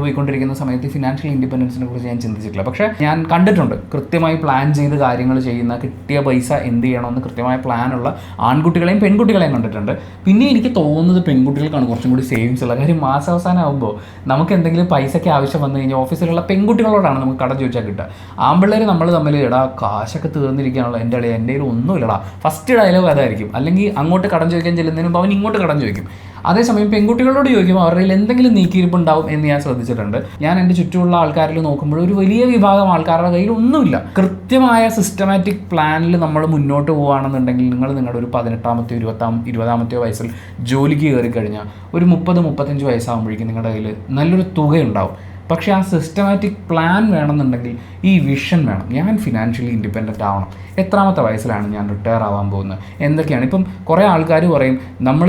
പോയിക്കൊണ്ടിരിക്കുന്ന സമയത്ത് ഫിനാൻഷ്യൽ ഇൻഡിപെൻഡൻസിനെ കുറിച്ച് ഞാൻ ചിന്തിച്ചിട്ടില്ല. പക്ഷേ ഞാൻ കണ്ടിട്ടുണ്ട് കൃത്യമായി പ്ലാൻ ചെയ്ത് കാര്യങ്ങൾ ചെയ്യുന്ന, കിട്ടിയ പൈസ എന്ത് ചെയ്യണമെന്ന് കൃത്യമായ പ്ലാനുള്ള ആൺകുട്ടികളെയും പെൺകുട്ടികളെയും കണ്ടിട്ടുണ്ട്. പിന്നെ എനിക്ക് തോന്നുന്നത് പെൺകുട്ടികൾക്കാണ് കുറച്ചും കൂടി സേവിങ്സ് ഉള്ള കാര്യം. മാസാവസാനം ആകുമ്പോൾ നമുക്ക് എന്തെങ്കിലും പൈസയ്ക്ക് ആവശ്യം വന്നു കഴിഞ്ഞാൽ ഓഫീസിലുള്ള പെൺകുട്ടികളോടാണ് നമുക്ക് കടം ചോദിച്ചാൽ കിട്ടുക. ആൺപിള്ളേർ നമ്മൾ തമ്മിൽ കാശൊക്കെ തീർന്നിരിക്കാനുള്ള എൻ്റെ കയ്യിൽ ഒന്നുമില്ലടാ, ഫസ്റ്റ് ഡയലോഗ് അതായിരിക്കും. അല്ലെങ്കിൽ അങ്ങോട്ട് കടം ചോദിക്കാൻ ചെല്ലുന്നതിന് മുമ്പ് അവൻ ഇങ്ങോട്ട് കടം ചോദിക്കും. അതേസമയം പെൺകുട്ടികളോട് ചോദിക്കുമ്പോൾ അവരുടെ കയ്യിൽ എന്തെങ്കിലും നീക്കിയിരിപ്പുണ്ടാവും എന്ന് ഞാൻ ശ്രദ്ധിച്ചിട്ടുണ്ട്. ഞാൻ എൻ്റെ ചുറ്റുമുള്ള ആൾക്കാരിൽ നോക്കുമ്പോൾ ഒരു വലിയ വിഭാഗം ആൾക്കാരുടെ കയ്യിൽ ഒന്നുമില്ല. കൃത്യമായ സിസ്റ്റമാറ്റിക് പ്ലാനിൽ നമ്മൾ മുന്നോട്ട് പോവുകയാണെന്നുണ്ടെങ്കിൽ നിങ്ങൾ നിങ്ങളുടെ ഒരു 18-ാമത്തെയോ 20-ാമത്തെയോ വയസ്സിൽ ജോലിക്ക് കയറി കഴിഞ്ഞാൽ ഒരു 30-35 വയസ്സാകുമ്പോഴേക്കും നിങ്ങളുടെ കയ്യിൽ നല്ലൊരു തുകയുണ്ടാവും. പക്ഷേ ആ സിസ്റ്റമാറ്റിക് പ്ലാൻ വേണമെന്നുണ്ടെങ്കിൽ ഈ വിഷൻ വേണം. ഞാൻ ഫിനാൻഷ്യലി ഇൻഡിപെൻഡൻ്റ് ആവണം. എത്രാമത്തെ വയസ്സിലാണ് ഞാൻ റിട്ടയർ ആവാൻ പോകുന്നത്? എന്തൊക്കെയാണ്? ഇപ്പം കുറേ ആൾക്കാർ പറയും നമ്മൾ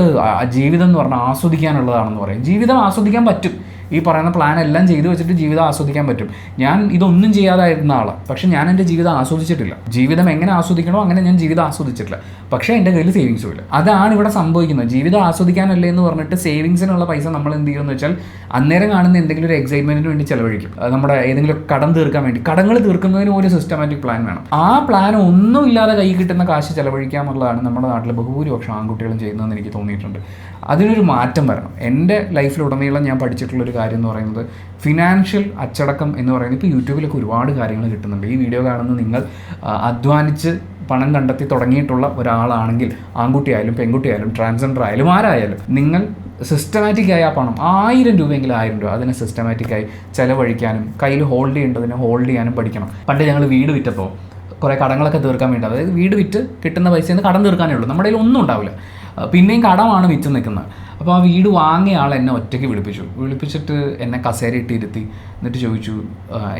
ജീവിതം എന്ന് പറഞ്ഞാൽ ആസ്വദിക്കാനുള്ളതാണെന്ന് പറയും. ജീവിതം ആസ്വദിക്കാൻ പറ്റും. ഈ പറയുന്ന പ്ലാൻ എല്ലാം ചെയ്തു വെച്ചിട്ട് ജീവിതം ആസ്വദിക്കാൻ പറ്റും. ഞാൻ ഇതൊന്നും ചെയ്യാതായിരുന്ന ആളാണ്, പക്ഷേ ഞാൻ എൻ്റെ ജീവിതം ആസ്വദിച്ചിട്ടില്ല. ജീവിതം എങ്ങനെ ആസ്വദിക്കണോ അങ്ങനെ ഞാൻ ജീവിതം ആസ്വദിച്ചിട്ടില്ല. പക്ഷേ എൻ്റെ കയ്യിൽ സേവിങ്സും ഇല്ല. അതാണ് ഇവിടെ സംഭവിക്കുന്നത്. ജീവിതം ആസ്വദിക്കാനല്ലേ എന്ന് പറഞ്ഞിട്ട് സേവിങ്സിനുള്ള പൈസ നമ്മൾ എന്ത് ചെയ്യുമെന്ന് വെച്ചാൽ അന്നേരം കാണുന്ന എന്തെങ്കിലും ഒരു എക്സൈറ്റ്മെൻറ്റിന് വേണ്ടി ചിലവഴിക്കും. നമ്മുടെ ഏതെങ്കിലും കടം തീർക്കാൻ വേണ്ടി. കടങ്ങൾ തീർക്കുന്നതിന് ഒരു സിസ്റ്റമാറ്റിക് പ്ലാൻ വേണം. ആ പ്ലാൻ ഒന്നുമില്ലാതെ കൈ കിട്ടുന്ന കാശ് ചിലവഴിക്കുക എന്നുള്ളതാണ് നമ്മുടെ നാട്ടിലെ ബഹുഭൂരിപക്ഷം ആൺകുട്ടികളും ചെയ്യുന്നതെന്ന് എനിക്ക് തോന്നിയിട്ടുണ്ട്. അതിനൊരു മാറ്റം വരണം. എൻ്റെ ലൈഫിലുടനീളം ഞാൻ പഠിച്ചിട്ടുള്ളൊരു കാര്യം എന്ന് പറയുന്നത് ഫിനാൻഷ്യൽ അച്ചടക്കം എന്ന് പറയുന്നത്. ഇപ്പോൾ യൂട്യൂബിലൊക്കെ ഒരുപാട് കാര്യങ്ങൾ കിട്ടുന്നുണ്ട്. ഈ വീഡിയോ കാണുന്ന നിങ്ങൾ അധ്വാനിച്ച് പണം കണ്ടെത്തി തുടങ്ങിയിട്ടുള്ള ഒരാളാണെങ്കിൽ, ആൺകുട്ടിയായാലും പെൺകുട്ടിയായാലും ട്രാൻസ്ജെൻഡർ ആയാലും ആരായാലും, നിങ്ങൾ സിസ്റ്റമാറ്റിക്കായി ആ പണം 1000 രൂപയെങ്കിൽ 1000 രൂപ അതിനെ സിസ്റ്റമാറ്റിക്കായി ചിലവഴിക്കാനും കയ്യിൽ ഹോൾഡ് ചെയ്യേണ്ടതിനെ ഹോൾഡ് ചെയ്യാനും പഠിക്കണം. പണ്ട് ഞങ്ങൾ വീട് വിറ്റപ്പോൾ കുറേ കടങ്ങളൊക്കെ തീർക്കാൻ വേണ്ടി, അതായത് വീട് വിറ്റ് കിട്ടുന്ന പൈസയിൽ നിന്ന് കടം തീർക്കാനേ ഉള്ളൂ, നമ്മുടെ കയ്യിൽ ഒന്നും ഉണ്ടാവില്ല, പിന്നെയും കടമാണ് വിറ്റ് നിൽക്കുന്നത്. അപ്പോൾ ആ വീട് വാങ്ങിയ ആൾ എന്നെ ഒറ്റയ്ക്ക് വിളിപ്പിച്ചിട്ട് എന്നെ കസേരയിട്ട് ഇരുത്തി, എന്നിട്ട് ചോദിച്ചു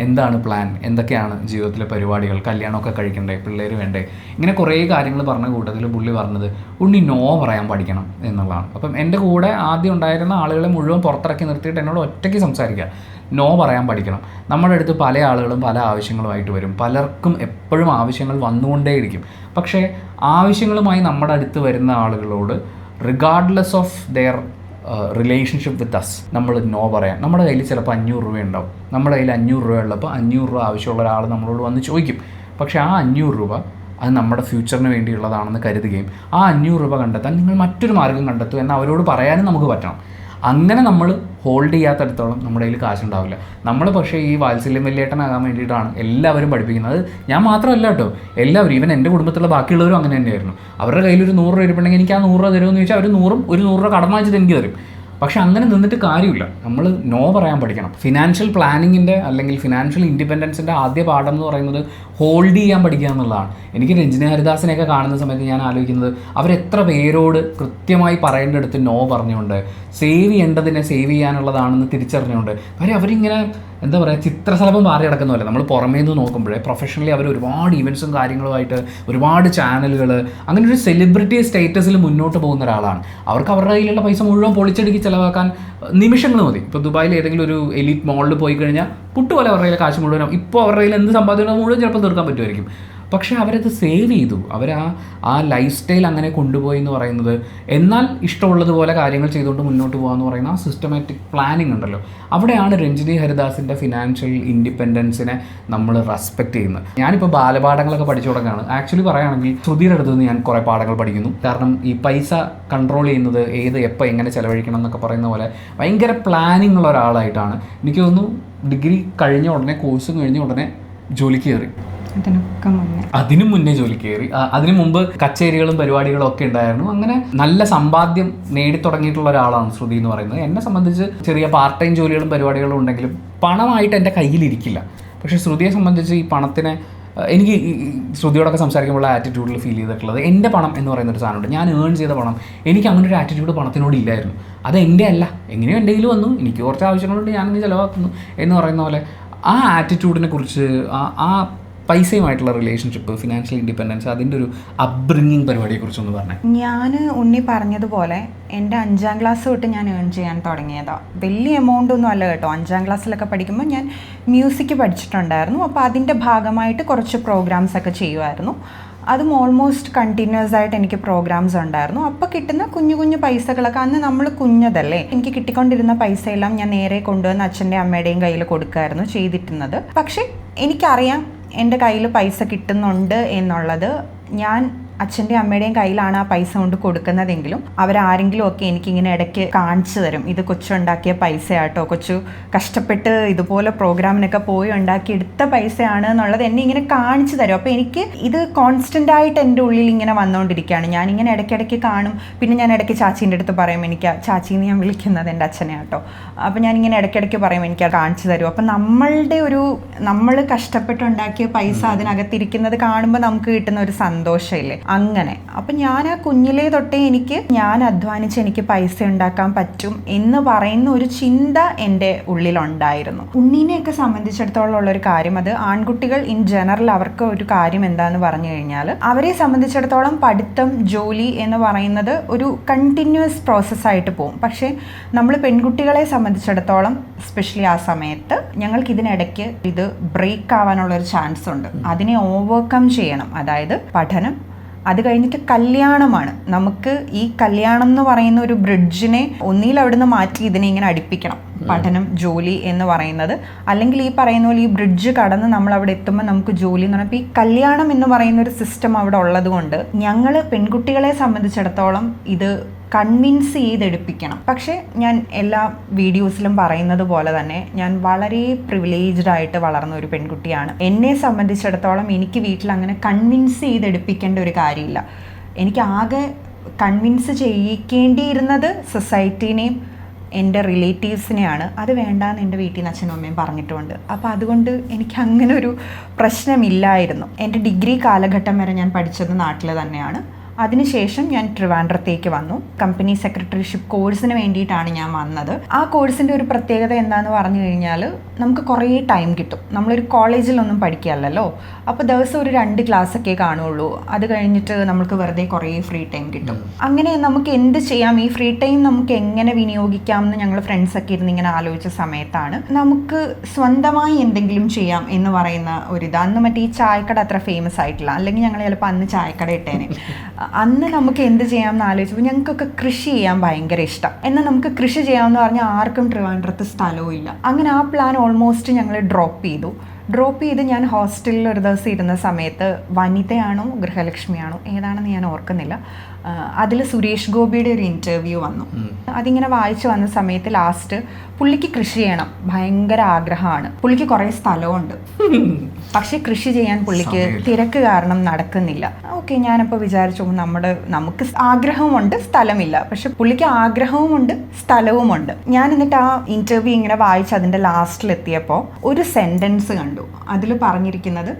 എന്താണ് പ്ലാൻ, എന്തൊക്കെയാണ് ജീവിതത്തിലെ പരിപാടികൾ, കല്യാണമൊക്കെ കഴിക്കണ്ടേ, പിള്ളേർ വേണ്ടേ, ഇങ്ങനെ കുറേ കാര്യങ്ങൾ പറഞ്ഞ കൂട്ടത്തിൽ പുള്ളി പറഞ്ഞത് ഉണ്ണി നോ പറയാൻ പഠിക്കണം എന്നുള്ളതാണ്. അപ്പം എൻ്റെ കൂടെ ആദ്യം ഉണ്ടായിരുന്ന ആളുകളെ മുഴുവൻ പുറത്തിറക്കി നിർത്തിയിട്ട് എന്നോട് ഒറ്റയ്ക്ക് സംസാരിക്കുക, നോ പറയാൻ പഠിക്കണം. നമ്മുടെ അടുത്ത് പല ആളുകളും പല ആവശ്യങ്ങളുമായിട്ട് വരും. പലർക്കും എപ്പോഴും ആവശ്യങ്ങൾ വന്നുകൊണ്ടേയിരിക്കും. പക്ഷേ ആവശ്യങ്ങളുമായി നമ്മുടെ അടുത്ത് വരുന്ന ആളുകളോട് regardless of their relationship with us നമ്മൾ നോ പറയാം. നമ്മുടെ കയ്യിൽ ചിലപ്പോൾ 500 രൂപ ഉണ്ടാവും. നമ്മുടെ കയ്യിൽ 500 രൂപ ഉള്ളപ്പോൾ 500 രൂപ ആവശ്യമുള്ള ഒരാൾ നമ്മളോട് വന്ന് ചോദിക്കും. പക്ഷേ ആ 500 രൂപ അത് നമ്മുടെ ഫ്യൂച്ചറിന് വേണ്ടിയുള്ളതാണെന്ന് കരുതുകയും ആ 500 രൂപ കണ്ടെത്താൻ നിങ്ങൾ മറ്റൊരു മാർഗ്ഗം കണ്ടെത്തും എന്ന് അവരോട് പറയാനും നമുക്ക് പറ്റണം. അങ്ങനെ നമ്മൾ ഹോൾഡ് ചെയ്യാത്തടത്തോളം നമ്മുടെ കയ്യിൽ കാശുണ്ടാവില്ല. നമ്മൾ പക്ഷേ ഈ വാത്സല്യം വലിയേട്ടനാകാൻ വേണ്ടിയിട്ടാണ് എല്ലാവരും പഠിപ്പിക്കുന്നത്. ഞാൻ മാത്രമല്ല കേട്ടോ, എല്ലാവരും, ഈവൻ എൻ്റെ കുടുംബത്തിലുള്ള ബാക്കിയുള്ളവരും അങ്ങനെ തന്നെയായിരുന്നു. അവരുടെ കയ്യിൽ ഒരു 100 രൂപ ഇരിപ്പുണ്ടെങ്കിൽ എനിക്ക് ആ 100 രൂപ തരുമെന്ന് ചോദിച്ചാൽ അവർ 100 രൂപ കടം വാങ്ങിച്ചിട്ട് എനിക്ക് തരും. പക്ഷെ അങ്ങനെ നിന്നിട്ട് കാര്യമില്ല. നമ്മൾ നോ പറയാൻ പഠിക്കണം. ഫിനാൻഷ്യൽ പ്ലാനിങ്ങിൻ്റെ അല്ലെങ്കിൽ ഫിനാൻഷ്യൽ ഇൻഡിപെൻഡൻസിൻ്റെ ആദ്യ പാഠം എന്ന് പറയുന്നത് ഹോൾഡ് ചെയ്യാൻ പഠിക്കുക എന്നുള്ളതാണ്. എനിക്ക് രഞ്ജിനി ഹരിദാസിനെയൊക്കെ കാണുന്ന സമയത്ത് ഞാൻ ആലോചിക്കുന്നത് അവരെത്ര പേരോട് കൃത്യമായി പറയേണ്ടടുത്ത് നോ പറഞ്ഞുകൊണ്ട്, സേവ് ചെയ്യേണ്ടതിനെ സേവ് ചെയ്യാനുള്ളതാണെന്ന് തിരിച്ചറിഞ്ഞുകൊണ്ട്. കാര്യം അവരിങ്ങനെ എന്താ പറയുക, ചിത്രശലഭം പാറി കിടക്കുന്നതല്ല. നമ്മൾ പുറമേ നിന്ന് നോക്കുമ്പോഴേ പ്രൊഫഷണലി അവർ ഒരുപാട് ഈവൻസും കാര്യങ്ങളുമായിട്ട് ഒരുപാട് ചാനലുകൾ, അങ്ങനെ ഒരു സെലിബ്രിറ്റി സ്റ്റേറ്റസിൽ മുന്നോട്ട് പോകുന്ന ഒരാളാണ്. അവർക്ക് അവരുടെ കയ്യിലുള്ള പൈസ മുഴുവൻ പൊളിച്ചടുക്കി ചിലവാക്കാൻ നിമിഷങ്ങൾ മതി. ഇപ്പോൾ ദുബായിൽ ഏതെങ്കിലും ഒരു എലീറ്റ് മോളിൽ പോയി കഴിഞ്ഞാൽ പുട്ടുപോലെ അവരുടെ കയ്യിൽ കാശ് മുഴുവനും. ഇപ്പോൾ അവരുടെ കയ്യിൽ എന്ത് സമ്പാദിക്കണം മുഴുവൻ ചിലപ്പോൾ തീർക്കാൻ പറ്റുമായിരിക്കും. പക്ഷേ അവരത് സേവ് ചെയ്തു. അവർ ആ ലൈഫ് സ്റ്റൈൽ അങ്ങനെ കൊണ്ടുപോയി എന്ന് പറയുന്നത്, എന്നാൽ ഇഷ്ടമുള്ളതുപോലെ കാര്യങ്ങൾ ചെയ്തുകൊണ്ട് മുന്നോട്ട് പോകാമെന്ന് പറയുന്ന ആ സിസ്റ്റമാറ്റിക് പ്ലാനിങ് ഉണ്ടല്ലോ, അവിടെയാണ് രഞ്ജിനി ഹരിദാസിൻ്റെ ഫിനാൻഷ്യൽ ഇൻഡിപെൻഡൻസിനെ നമ്മൾ റെസ്പെക്റ്റ് ചെയ്യുന്നത്. ഞാനിപ്പോൾ ബാലപാഠങ്ങളൊക്കെ പഠിച്ചു തുടങ്ങുകയാണ്. ആക്ച്വലി പറയുകയാണെങ്കിൽ ശ്രുതിയുടെ അടുത്ത് നിന്ന് ഞാൻ കുറേ പാഠങ്ങൾ പഠിക്കുന്നു. കാരണം ഈ പൈസ കൺട്രോൾ ചെയ്യുന്നത് എപ്പോൾ എങ്ങനെ ചിലവഴിക്കണം എന്നൊക്കെ പറയുന്ന പോലെ ഭയങ്കര പ്ലാനിങ് ഉള്ള ഒരാളായിട്ടാണ്. എനിക്ക് തോന്നുന്നു ഡിഗ്രി കഴിഞ്ഞ ഉടനെ, കോഴ്സും കഴിഞ്ഞ ഉടനെ ജോലിക്ക് കയറി. അതിനു മുന്നേ ജോലി കയറി. അതിനു മുമ്പ് കച്ചേരികളും പരിപാടികളും ഒക്കെ ഉണ്ടായിരുന്നു. അങ്ങനെ നല്ല സമ്പാദ്യം നേടിത്തുടങ്ങിയിട്ടുള്ള ഒരാളാണ് ശ്രുതി എന്ന് പറയുന്നത്. എന്നെ സംബന്ധിച്ച് ചെറിയ പാർട്ട് ടൈം ജോലികളും പരിപാടികളും ഉണ്ടെങ്കിലും പണമായിട്ട് എൻ്റെ കയ്യിലിരിക്കില്ല. പക്ഷേ ശ്രുതിയെ സംബന്ധിച്ച് ഈ പണത്തിനെ, എനിക്ക് ശ്രുതിയോടൊക്കെ സംസാരിക്കുമ്പോൾ ആറ്റിറ്റ്യൂഡിൽ ഫീൽ ചെയ്തിട്ടുള്ളത്, എൻ്റെ പണം എന്ന് പറയുന്നൊരു സാധനമുണ്ട്. ഞാൻ ഏൺ ചെയ്ത പണം, എനിക്ക് അങ്ങനെ ഒരു ആറ്റിറ്റ്യൂഡ് പണത്തിനോട് ഇല്ലായിരുന്നു. അത് എൻ്റെ അല്ല, എങ്ങനെയോ എൻ്റെ കയ്യിൽ വന്നു, എനിക്ക് കുറച്ച് ആവശ്യങ്ങളുണ്ട്, ഞാനിങ്ങനെ ചിലവാക്കുന്നു എന്ന് പറയുന്ന പോലെ ആ ആറ്റിറ്റ്യൂഡിനെ കുറിച്ച്, ആ പൈസയുമായിട്ടുള്ള റിലേഷൻഷിപ്പ്, ഫിനാൻഷ്യൽ ഇൻഡിപെൻഡൻസ്, അതിൻ്റെ ഒരു അപ്ബ്രിങ്ങിങ് പരിപാടിയെക്കുറിച്ചൊന്ന് പറഞ്ഞേ. ഞാൻ ഉണ്ണി പറഞ്ഞതുപോലെ എൻ്റെ 5ാം ക്ലാസ് തൊട്ട് ഞാൻ ഏൺ ചെയ്യാൻ തുടങ്ങിയതാണ്. വലിയ എമൗണ്ട് ഒന്നും അല്ല കേട്ടോ. 5ാം ക്ലാസ്സിലൊക്കെ പഠിക്കുമ്പോൾ ഞാൻ മ്യൂസിക് പഠിച്ചിട്ടുണ്ടായിരുന്നു. അപ്പോൾ അതിൻ്റെ ഭാഗമായിട്ട് കുറച്ച് പ്രോഗ്രാംസ് ഒക്കെ ചെയ്യുമായിരുന്നു. അതും ഓൾമോസ്റ്റ് കണ്ടിന്യൂസ് ആയിട്ട് എനിക്ക് പ്രോഗ്രാംസ് ഉണ്ടായിരുന്നു. അപ്പോൾ കിട്ടുന്ന കുഞ്ഞു കുഞ്ഞു പൈസകളൊക്കെ, അന്ന് നമ്മൾ കുഞ്ഞതല്ലേ, എനിക്ക് കിട്ടിക്കൊണ്ടിരുന്ന പൈസയെല്ലാം ഞാൻ നേരെ കൊണ്ടുവന്ന് അച്ഛൻ്റെ അമ്മയുടെയും കയ്യിൽ കൊടുക്കുമായിരുന്നു ചെയ്തിട്ടുന്നത്. പക്ഷേ എനിക്കറിയാം എൻ്റെ കയ്യിൽ പൈസ കിട്ടുന്നുണ്ട് എന്നുള്ളത്. ഞാൻ അച്ഛൻ്റെ അമ്മയുടെയും കയ്യിലാണ് ആ പൈസ കൊണ്ട് കൊടുക്കുന്നതെങ്കിലും അവരാരെങ്കിലും ഒക്കെ എനിക്കിങ്ങനെ ഇടയ്ക്ക് കാണിച്ചു തരും, ഇത് കൊച്ചുണ്ടാക്കിയ പൈസയാട്ടോ, കൊച്ചു കഷ്ടപ്പെട്ട് ഇതുപോലെ പ്രോഗ്രാമിനൊക്കെ പോയി ഉണ്ടാക്കി എടുത്ത പൈസയാണ് എന്നുള്ളത് എന്നെ ഇങ്ങനെ കാണിച്ചു തരും. അപ്പോൾ എനിക്ക് ഇത് കോൺസ്റ്റൻ്റ് ആയിട്ട് എൻ്റെ ഉള്ളിൽ ഇങ്ങനെ വന്നുകൊണ്ടിരിക്കുകയാണ്. ഞാനിങ്ങനെ ഇടയ്ക്കിടയ്ക്ക് കാണും. പിന്നെ ഞാൻ ഇടയ്ക്ക് ചാച്ചീൻ്റെ അടുത്ത് പറയും, എനിക്ക് ചാച്ചിന്ന് ഞാൻ വിളിക്കുന്നത് എൻ്റെ അച്ഛനെ കേട്ടോ. അപ്പോൾ ഞാനിങ്ങനെ ഇടയ്ക്കിടയ്ക്ക് പറയും, എനിക്ക് കാണിച്ചു തരും. അപ്പം നമ്മൾ കഷ്ടപ്പെട്ടുണ്ടാക്കിയ പൈസ അതിനകത്തിരിക്കുന്നത് കാണുമ്പോൾ നമുക്ക് കിട്ടുന്ന ഒരു സന്തോഷമില്ലേ, അങ്ങനെ. അപ്പം ഞാൻ ആ കുഞ്ഞിലേ തൊട്ടേ ഞാൻ അധ്വാനിച്ച് എനിക്ക് പൈസ ഉണ്ടാക്കാൻ പറ്റും എന്ന് പറയുന്ന ഒരു ചിന്ത എൻ്റെ ഉള്ളിലുണ്ടായിരുന്നു. ഉണ്ണീനെയൊക്കെ സംബന്ധിച്ചിടത്തോളം ഉള്ളൊരു കാര്യം, അത് ആൺകുട്ടികൾ ഇൻ ജനറൽ അവർക്ക് ഒരു കാര്യം എന്താണെന്ന് പറഞ്ഞു കഴിഞ്ഞാൽ, അവരെ സംബന്ധിച്ചിടത്തോളം പഠിത്തം, ജോലി എന്ന് പറയുന്നത് ഒരു കണ്ടിന്യൂസ് പ്രോസസ്സായിട്ട് പോകും. പക്ഷേ നമ്മൾ പെൺകുട്ടികളെ സംബന്ധിച്ചിടത്തോളം സ്പെഷ്യലി ആ സമയത്ത് ഞങ്ങൾക്ക് ഇതിനിടയ്ക്ക് ഇത് ബ്രേക്ക് ആവാനുള്ളൊരു ചാൻസ് ഉണ്ട്. അതിനെ ഓവർകം ചെയ്യണം. അതായത് പഠനം, അത് കഴിഞ്ഞിട്ട് കല്യാണമാണ്. നമുക്ക് ഈ കല്യാണം എന്ന് പറയുന്ന ഒരു ബ്രിഡ്ജിനെ ഒന്നിൽ അവിടുന്ന് മാറ്റി ഇതിനെ ഇങ്ങനെ അടുപ്പിക്കണം. പഠനം, ജോലി എന്ന് പറയുന്നത്, അല്ലെങ്കിൽ ഈ പറയുന്ന പോലെ ഈ ബ്രിഡ്ജ് കടന്ന് നമ്മൾ അവിടെ എത്തുമ്പോൾ നമുക്ക് ജോലി എന്ന് പറഞ്ഞപ്പോൾ ഈ കല്യാണം എന്ന് പറയുന്ന ഒരു സിസ്റ്റം അവിടെ ഉള്ളത് കൊണ്ട് ഞങ്ങൾ പെൺകുട്ടികളെ സംബന്ധിച്ചിടത്തോളം ഇത് കൺവിൻസ് ചെയ്തെടുപ്പിക്കണം. പക്ഷേ ഞാൻ എല്ലാ വീഡിയോസിലും പറയുന്നത് പോലെ തന്നെ ഞാൻ വളരെ പ്രിവിലേജ്ഡ് ആയിട്ട് വളർന്ന ഒരു പെൺകുട്ടിയാണ്. എന്നെ സംബന്ധിച്ചിടത്തോളം എനിക്ക് വീട്ടിൽ അങ്ങനെ കൺവിൻസ് ചെയ്തെടുപ്പിക്കേണ്ട ഒരു കാര്യമില്ല. എനിക്ക് ആകെ കൺവിൻസ് ചെയ്യിക്കേണ്ടിയിരുന്നത് സൊസൈറ്റീനെയും എൻ്റെ റിലേറ്റീവ്സിനെയാണ്. അത് വേണ്ടാന്ന് എൻ്റെ വീട്ടിൽ നിന്ന് അച്ഛനും അമ്മയും പറഞ്ഞിട്ടുമുണ്ട്. അപ്പോൾ അതുകൊണ്ട് എനിക്ക് അങ്ങനെ ഒരു പ്രശ്നമില്ലായിരുന്നു. എൻ്റെ ഡിഗ്രി കാലഘട്ടം വരെ ഞാൻ പഠിച്ചത് നാട്ടിൽ തന്നെയാണ്. അതിനുശേഷം ഞാൻ ട്രിവാൻഡ്രത്തേക്ക് വന്നു. കമ്പനി സെക്രട്ടറിഷിപ്പ് കോഴ്സിന് വേണ്ടിയിട്ടാണ് ഞാൻ വന്നത്. ആ കോഴ്സിൻ്റെ ഒരു പ്രത്യേകത എന്താണെന്ന് പറഞ്ഞു കഴിഞ്ഞാൽ, നമുക്ക് കുറേ ടൈം കിട്ടും. നമ്മളൊരു കോളേജിലൊന്നും പഠിക്കുകയല്ലല്ലോ. അപ്പോൾ ദിവസം ഒരു 2 ക്ലാസ്സൊക്കെ കാണുള്ളൂ. അത് കഴിഞ്ഞിട്ട് നമുക്ക് വെറുതെ കുറേ ഫ്രീ ടൈം കിട്ടും. അങ്ങനെ നമുക്ക് എന്ത് ചെയ്യാം, ഈ ഫ്രീ ടൈം നമുക്ക് എങ്ങനെ വിനിയോഗിക്കാം എന്ന് ഞങ്ങൾ ഫ്രണ്ട്സൊക്കെ ഇരുന്ന് ഇങ്ങനെ ആലോചിച്ച സമയത്താണ് നമുക്ക് സ്വന്തമായി എന്തെങ്കിലും ചെയ്യാം എന്ന് പറയുന്ന ഒരിത്. അന്ന് മറ്റേ ഈ ചായക്കട അത്ര ഫേമസ് ആയിട്ടില്ല, അല്ലെങ്കിൽ ഞങ്ങൾ ചിലപ്പോൾ അന്ന് ചായക്കട ഇട്ടേനെ. അന്ന് നമുക്ക് എന്ത് ചെയ്യാമെന്ന് ആലോചിച്ചപ്പോൾ ഞങ്ങൾക്കൊക്കെ കൃഷി ചെയ്യാൻ ഭയങ്കര ഇഷ്ടം. എന്നാൽ നമുക്ക് കൃഷി ചെയ്യാമെന്ന് പറഞ്ഞാൽ ആർക്കും ട്രിവാൻഡ്രത്ത് സ്ഥലവും ഇല്ല. അങ്ങനെ ആ പ്ലാൻ ഓൾമോസ്റ്റ് ഞങ്ങൾ ഡ്രോപ്പ് ചെയ്ത് ഞാൻ ഹോസ്റ്റലിൽ ഒരു ദിവസം ഇരുന്ന സമയത്ത് വനിതയാണോ ഗൃഹലക്ഷ്മിയാണോ ഏതാണെന്ന് ഞാൻ ഓർക്കുന്നില്ല, അതിൽ സുരേഷ് ഗോപിയുടെ ഒരു ഇൻ്റർവ്യൂ വന്നു. അതിങ്ങനെ വായിച്ചു വന്ന സമയത്ത് ലാസ്റ്റ് പുള്ളിക്ക് കൃഷി ചെയ്യണം ഭയങ്കര ആഗ്രഹമാണ്. പുള്ളിക്ക് കുറേ സ്ഥലമുണ്ട്, പക്ഷെ കൃഷി ചെയ്യാൻ പുള്ളിക്ക് തിരക്ക് കാരണം നടക്കുന്നില്ല. ഓക്കെ, ഞാനപ്പോൾ വിചാരിച്ചു നമുക്ക് ആഗ്രഹമുണ്ട്, സ്ഥലമില്ല. പക്ഷെ പുള്ളിക്ക് ആഗ്രഹവുമുണ്ട്, സ്ഥലവുമുണ്ട്. ഞാൻ എന്നിട്ട് ആ ഇൻ്റർവ്യൂ ഇങ്ങനെ വായിച്ച് അതിൻ്റെ ലാസ്റ്റിലെത്തിയപ്പോൾ ഒരു സെൻറ്റൻസ് കണ്ടു. അതിൽ പറഞ്ഞിരിക്കുന്നത്,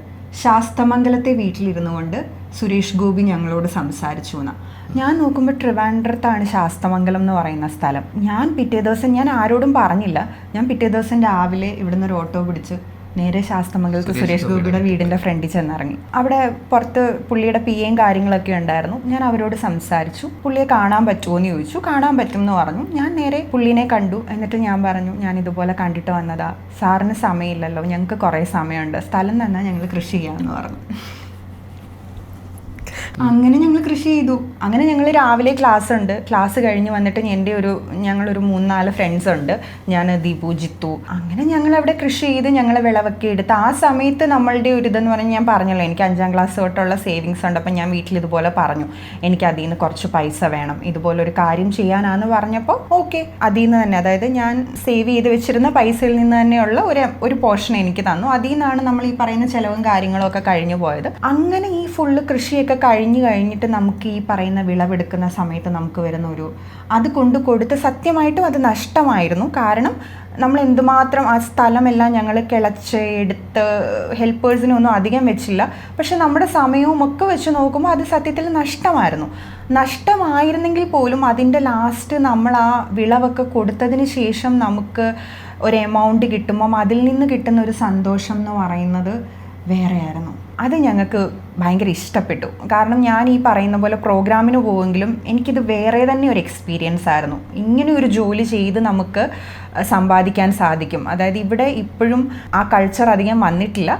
ശാസ്തമംഗലത്തെ വീട്ടിലിരുന്നു കൊണ്ട് സുരേഷ് ഗോപി ഞങ്ങളോട് സംസാരിച്ചു എന്നാണ്. ഞാൻ നോക്കുമ്പോൾ ട്രിവാൻഡ്രത്താണ് ശാസ്തമംഗലം എന്ന് പറയുന്ന സ്ഥലം. ഞാൻ പിറ്റേ ദിവസം ആരോടും പറഞ്ഞില്ല. ഞാൻ പിറ്റേ ദിവസം രാവിലെ ഇവിടുന്ന് ഒരു ഓട്ടോ പിടിച്ച് നേരെ ശാസ്തമംഗലത്ത് സുരേഷ് ഗോപിയുടെ വീടിൻ്റെ ഫ്രണ്ടിൽ ചെന്നിറങ്ങി. അവിടെ പുറത്ത് പുള്ളിയുടെ PAയും കാര്യങ്ങളൊക്കെ ഉണ്ടായിരുന്നു. ഞാൻ അവരോട് സംസാരിച്ചു. പുള്ളിയെ കാണാൻ പറ്റുമോ എന്ന് ചോദിച്ചു. കാണാൻ പറ്റും എന്ന് പറഞ്ഞു. ഞാൻ നേരെ പുള്ളിനെ കണ്ടു. എന്നിട്ട് ഞാൻ പറഞ്ഞു, ഞാൻ ഇതുപോലെ കണ്ടിട്ട് വന്നതാ, സാറിന് സമയമില്ലല്ലോ, ഞങ്ങൾക്ക് കുറേ സമയമുണ്ട്, സ്ഥലം തന്നാൽ ഞങ്ങൾ കൃഷി ചെയ്യാമെന്ന് പറഞ്ഞു. അങ്ങനെ ഞങ്ങൾ കൃഷി ചെയ്തു. അങ്ങനെ ഞങ്ങൾ രാവിലെ ക്ലാസ് ഉണ്ട്, ക്ലാസ് കഴിഞ്ഞ് വന്നിട്ട് ഞങ്ങളൊരു 3-4 ഫ്രണ്ട്സ് ഉണ്ട്, ഞാൻ ദീപു, ജിത്തു, അങ്ങനെ ഞങ്ങൾ അവിടെ കൃഷി ചെയ്ത് ഞങ്ങൾ വിളവൊക്കെ എടുത്ത് ആ സമയത്ത് നമ്മളുടെ ഒരു ഇതെന്ന് പറഞ്ഞാൽ ഞാൻ പറഞ്ഞല്ലോ എനിക്ക് 5ാം ക്ലാസ് തൊട്ടുള്ള സേവിങ്സ് ഉണ്ട്. അപ്പം ഞാൻ വീട്ടിൽ ഇതുപോലെ പറഞ്ഞു എനിക്ക് അതിൽ നിന്ന് കുറച്ച് പൈസ വേണം, ഇതുപോലെ ഒരു കാര്യം ചെയ്യാനാന്ന് പറഞ്ഞപ്പോൾ ഓക്കെ, അതിൽ നിന്ന് തന്നെ, അതായത് ഞാൻ സേവ് ചെയ്ത് വെച്ചിരുന്ന പൈസയിൽ നിന്ന് തന്നെയുള്ള ഒരു പോർഷൻ എനിക്ക് തന്നു. അതിൽ നിന്നാണ് നമ്മൾ ഈ പറയുന്ന ചിലവും കാര്യങ്ങളും ഒക്കെ കഴിഞ്ഞു പോയത്. അങ്ങനെ ഈ ഫുള്ള് കൃഷിയൊക്കെ കഴിഞ്ഞിട്ട് നമുക്ക് ഈ പറയുന്ന വിളവെടുക്കുന്ന സമയത്ത് നമുക്ക് വരുന്ന അത് കൊണ്ട് കൊടുത്ത് സത്യമായിട്ടും അത് നഷ്ടമായിരുന്നു. കാരണം നമ്മൾ എന്തുമാത്രം ആ സ്ഥലമെല്ലാം ഞങ്ങൾ കിളച്ച് എടുത്ത് ഹെൽപ്പേഴ്സിനൊന്നും അധികം വെച്ചില്ല. പക്ഷെ നമ്മുടെ സമയവും ഒക്കെ വെച്ച് നോക്കുമ്പോൾ അത് സത്യത്തിൽ നഷ്ടമായിരുന്നെങ്കിൽ പോലും അതിൻ്റെ ലാസ്റ്റ് നമ്മൾ ആ വിളവൊക്കെ കൊടുത്തതിന് ശേഷം നമുക്ക് ഒരു എമൗണ്ട് കിട്ടുമ്പം അതിൽ നിന്ന് കിട്ടുന്ന ഒരു സന്തോഷം എന്ന് പറയുന്നത് വേറെയായിരുന്നു. അത് ഞങ്ങൾക്ക് ഭയങ്കര ഇഷ്ടപ്പെട്ടു. കാരണം ഞാൻ ഈ പറയുന്ന പോലെ പ്രോഗ്രാമിന് പോവെങ്കിലും എനിക്കിത് വേറെ തന്നെ ഒരു എക്സ്പീരിയൻസ് ആയിരുന്നു. ഇങ്ങനെ ഒരു ജോലി ചെയ്ത് നമുക്ക് സമ്പാദിക്കാൻ സാധിക്കും. അതായത് ഇവിടെ ഇപ്പോഴും ആ കൾച്ചർ അധികം വന്നിട്ടില്ല,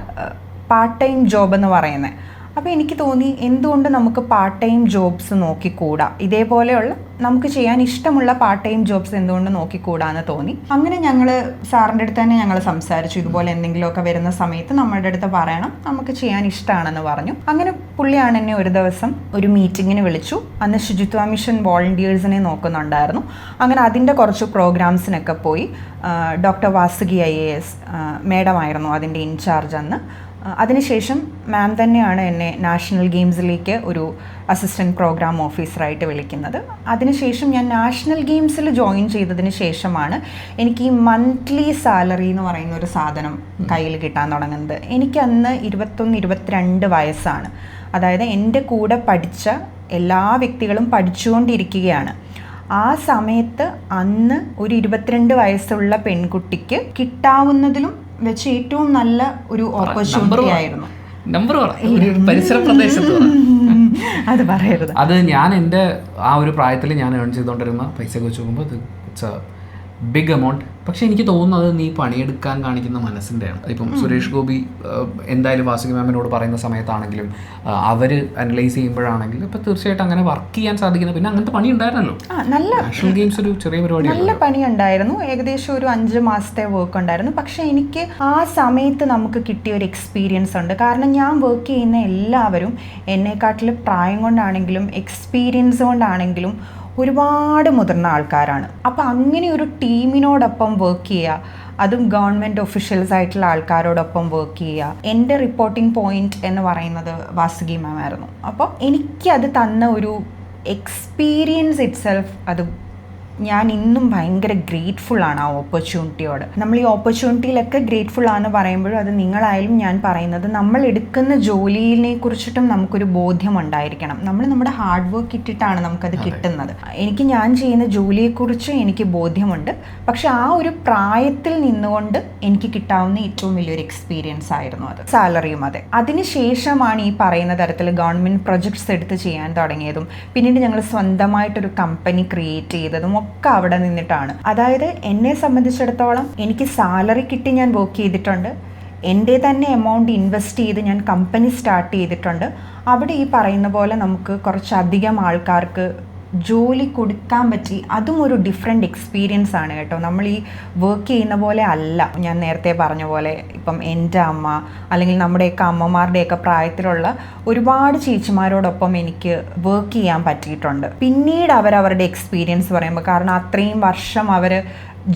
പാർട്ട് ടൈം ജോബ് എന്ന് പറയുന്നത്. അപ്പോൾ എനിക്ക് തോന്നി എന്തുകൊണ്ട് നമുക്ക് പാർട്ട് ടൈം ജോബ്സ് നോക്കിക്കൂടാ, ഇതേപോലെയുള്ള നമുക്ക് ചെയ്യാൻ ഇഷ്ടമുള്ള പാർട്ട് ടൈം ജോബ്സ് എന്തുകൊണ്ട് നോക്കിക്കൂടാന്ന് തോന്നി. അങ്ങനെ ഞങ്ങൾ സാറിൻ്റെ അടുത്ത് തന്നെ ഞങ്ങൾ സംസാരിച്ചു, ഇതുപോലെ എന്തെങ്കിലുമൊക്കെ വരുന്ന സമയത്ത് നമ്മളുടെ അടുത്ത് പറയണം, നമുക്ക് ചെയ്യാൻ ഇഷ്ടമാണെന്ന് പറഞ്ഞു. അങ്ങനെ പുള്ളിയാണ് എന്നെ ഒരു ദിവസം ഒരു മീറ്റിങ്ങിന് വിളിച്ചു. അന്ന് ശുചിത്വ മിഷൻ വോളണ്ടിയേഴ്സിനെ നോക്കുന്നുണ്ടായിരുന്നു. അങ്ങനെ അതിൻ്റെ കുറച്ച് പ്രോഗ്രാംസിനൊക്കെ പോയി. ഡോക്ടർ വാസുകി IAS മേഡമായിരുന്നു അതിൻ്റെ ഇൻചാർജ് അന്ന്. അതിനുശേഷം മാം തന്നെയാണ് എന്നെ നാഷണൽ ഗെയിംസിലേക്ക് ഒരു അസിസ്റ്റൻറ്റ് പ്രോഗ്രാം ഓഫീസറായിട്ട് വിളിക്കുന്നത്. അതിനുശേഷം ഞാൻ നാഷണൽ ഗെയിംസിൽ ജോയിൻ ചെയ്തതിന് ശേഷമാണ് എനിക്ക് ഈ മന്ത്ലി സാലറി എന്ന് പറയുന്ന ഒരു സാധനം കയ്യിൽ കിട്ടാൻ തുടങ്ങുന്നത്. എനിക്ക് അന്ന് 21-22 വയസ്സാണ്. അതായത് എൻ്റെ കൂടെ പഠിച്ച എല്ലാ വ്യക്തികളും പഠിച്ചുകൊണ്ടിരിക്കുകയാണ്. ആ സമയത്ത് അന്ന് ഒരു 22 വയസ്സുള്ള പെൺകുട്ടിക്ക് കിട്ടാവുന്നതിലും വെച്ച് ഏറ്റവും നല്ല ഒരു ഓപ്പർച്യൂണിറ്റി ആയിരുന്നു. പരിസര പ്രദേശത്ത് അത് പറയരുത്. അത് ഞാൻ എൻ്റെ ആ ഒരു പ്രായത്തിൽ ഞാൻ ഏൺ ചെയ്തുകൊണ്ടിരുന്ന പൈസ വെച്ച് നോക്കുമ്പോൾ ഇറ്റ്സ് എ ബിഗ് എമൗണ്ട്. പക്ഷെ എനിക്ക് തോന്നുന്നത് നീ പണിയെടുക്കാൻ കാണിക്കുന്ന മനസ്സിൻ്റെയാണ്. ഇപ്പം സുരേഷ് ഗോപി എന്തായാലും വാസുകി മാമിനോട് പറയുന്ന സമയത്താണെങ്കിലും അവർ അനലൈസ് ചെയ്യുമ്പോഴാണെങ്കിലും ഇപ്പം തീർച്ചയായിട്ടും അങ്ങനെ വർക്ക് ചെയ്യാൻ സാധിക്കുന്നത്. പിന്നെ അങ്ങനത്തെ പണി ഉണ്ടായിരുന്നല്ലോ, നാഷണൽ ഗെയിംസ് ഒരു ചെറിയ പരിപാടി, നല്ല പണി ഉണ്ടായിരുന്നു. ഏകദേശം ഒരു 5 മാസത്തെ വർക്ക് ഉണ്ടായിരുന്നു. പക്ഷെ എനിക്ക് ആ സമയത്ത് നമുക്ക് കിട്ടിയ ഒരു എക്സ്പീരിയൻസ് ഉണ്ട്. കാരണം ഞാൻ വർക്ക് ചെയ്യുന്ന എല്ലാവരും എന്നെക്കാട്ടിൽ പ്രായം കൊണ്ടാണെങ്കിലും എക്സ്പീരിയൻസ് കൊണ്ടാണെങ്കിലും ഒരുപാട് മുതിർന്ന ആൾക്കാരാണ്. അപ്പോൾ അങ്ങനെ ഒരു ടീമിനോടൊപ്പം വർക്ക് ചെയ്യുക, അതും ഗവൺമെൻറ് ഒഫീഷ്യൽസ് ആയിട്ടുള്ള ആൾക്കാരോടൊപ്പം വർക്ക് ചെയ്യുക. എൻ്റെ റിപ്പോർട്ടിംഗ് പോയിന്റ് എന്ന് പറയുന്നത് വാസുകി മാം ആയിരുന്നു. അപ്പോൾ എനിക്കത് തന്ന ഒരു എക്സ്പീരിയൻസ് ഇറ്റ്സെൽഫ്, അത് ഞാൻ ഇന്നും ഭയങ്കര ഗ്രേറ്റ്ഫുള്ളാണ് ആ ഓപ്പർച്യൂണിറ്റിയോട്. നമ്മൾ ഈ ഓപ്പർച്യൂണിറ്റിയിലൊക്കെ ഗ്രേറ്റ്ഫുള്ളാണെന്ന് പറയുമ്പോഴും അത് നിങ്ങളായാലും ഞാൻ പറയുന്നത് നമ്മൾ എടുക്കുന്ന ജോലിയെ കുറിച്ചിട്ടും നമുക്കൊരു ബോധ്യം ഉണ്ടായിരിക്കണം. നമ്മൾ നമ്മുടെ ഹാർഡ് വർക്ക് ഇട്ടിട്ടാണ് നമുക്കത് കിട്ടുന്നത്. എനിക്ക് ഞാൻ ചെയ്യുന്ന ജോലിയെക്കുറിച്ച് എനിക്ക് ബോധ്യമുണ്ട്. പക്ഷെ ആ ഒരു പ്രായത്തിൽ നിന്നുകൊണ്ട് എനിക്ക് കിട്ടാവുന്ന ഏറ്റവും വലിയൊരു എക്സ്പീരിയൻസ് ആയിരുന്നു അത്. സാലറിയും അതെ. അതിനുശേഷമാണ് ഈ പറയുന്ന തരത്തിൽ ഗവൺമെൻറ് പ്രൊജക്ട്സ് എടുത്ത് ചെയ്യാൻ തുടങ്ങിയതും പിന്നീട് ഞങ്ങൾ സ്വന്തമായിട്ടൊരു കമ്പനി ക്രിയേറ്റ് ചെയ്തതും ഒക്കെ അവിടെ നിന്നിട്ടാണ്. അതായത് എന്നെ സംബന്ധിച്ചിടത്തോളം എനിക്ക് സാലറി കിട്ടി ഞാൻ വർക്ക് ചെയ്തിട്ടുണ്ട്, എൻ്റെ തന്നെ എമൗണ്ട് ഇൻവെസ്റ്റ് ചെയ്ത് ഞാൻ കമ്പനി സ്റ്റാർട്ട് ചെയ്തിട്ടുണ്ട്. അവിടെ ഈ പറയുന്ന പോലെ നമുക്ക് കുറച്ചധികം ആൾക്കാർക്ക് ജോലി കൊടുക്കാൻ പറ്റി. അതും ഒരു ഡിഫറെൻ്റ് എക്സ്പീരിയൻസ് ആണ് കേട്ടോ. നമ്മൾ ഈ വർക്ക് ചെയ്യുന്ന പോലെ അല്ല. ഞാൻ നേരത്തെ പറഞ്ഞ പോലെ ഇപ്പം എൻ്റെ അമ്മ അല്ലെങ്കിൽ നമ്മുടെയൊക്കെ അമ്മമാരുടെയൊക്കെ പ്രായത്തിലുള്ള ഒരുപാട് ചേച്ചിമാരോടൊപ്പം എനിക്ക് വർക്ക് ചെയ്യാൻ പറ്റിയിട്ടുണ്ട്. പിന്നീട് അവരവരുടെ എക്സ്പീരിയൻസ് പറയുമ്പോൾ, കാരണം അത്രയും വർഷം അവർ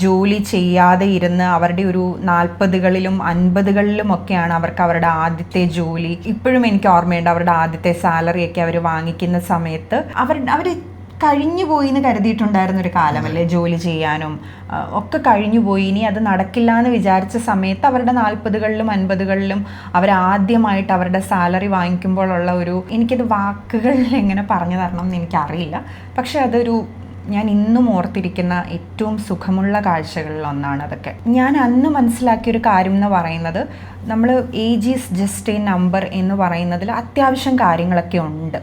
ജോലി ചെയ്യാതെ ഇരുന്ന് അവരുടെ ഒരു 40കളിലും 50കളിലും ഒക്കെയാണ് അവർക്ക് അവരുടെ ആദ്യത്തെ ജോലി. ഇപ്പോഴും എനിക്ക് ഓർമ്മയുണ്ട് അവരുടെ ആദ്യത്തെ സാലറിയൊക്കെ അവർ വാങ്ങിക്കുന്ന സമയത്ത് അവർ കഴിഞ്ഞു പോയി എന്ന് കരുതിയിട്ടുണ്ടായിരുന്നൊരു കാലമല്ലേ, ജോലി ചെയ്യാനും ഒക്കെ കഴിഞ്ഞു പോയി. ഇനി അത് നടക്കില്ല എന്ന് വിചാരിച്ച സമയത്ത് അവരുടെ 40കളിലും 50കളിലും അവരാദ്യമായിട്ട് അവരുടെ സാലറി വാങ്ങിക്കുമ്പോഴുള്ള ഒരു, എനിക്കത് വാക്കുകളിൽ എങ്ങനെ പറഞ്ഞു തരണം എന്ന് എനിക്കറിയില്ല. പക്ഷെ അതൊരു ഞാൻ ഇന്നും ഓർത്തിരിക്കുന്ന ഏറ്റവും സുഖമുള്ള കാഴ്ചകളിൽ ഒന്നാണ് അതൊക്കെ. ഞാൻ അന്ന് മനസ്സിലാക്കിയൊരു കാര്യം എന്ന് പറയുന്നത്, നമ്മൾ age is just A number എന്ന് പറയുന്നതിൽ അത്യാവശ്യം കാര്യങ്ങളൊക്കെ ഉണ്ട്.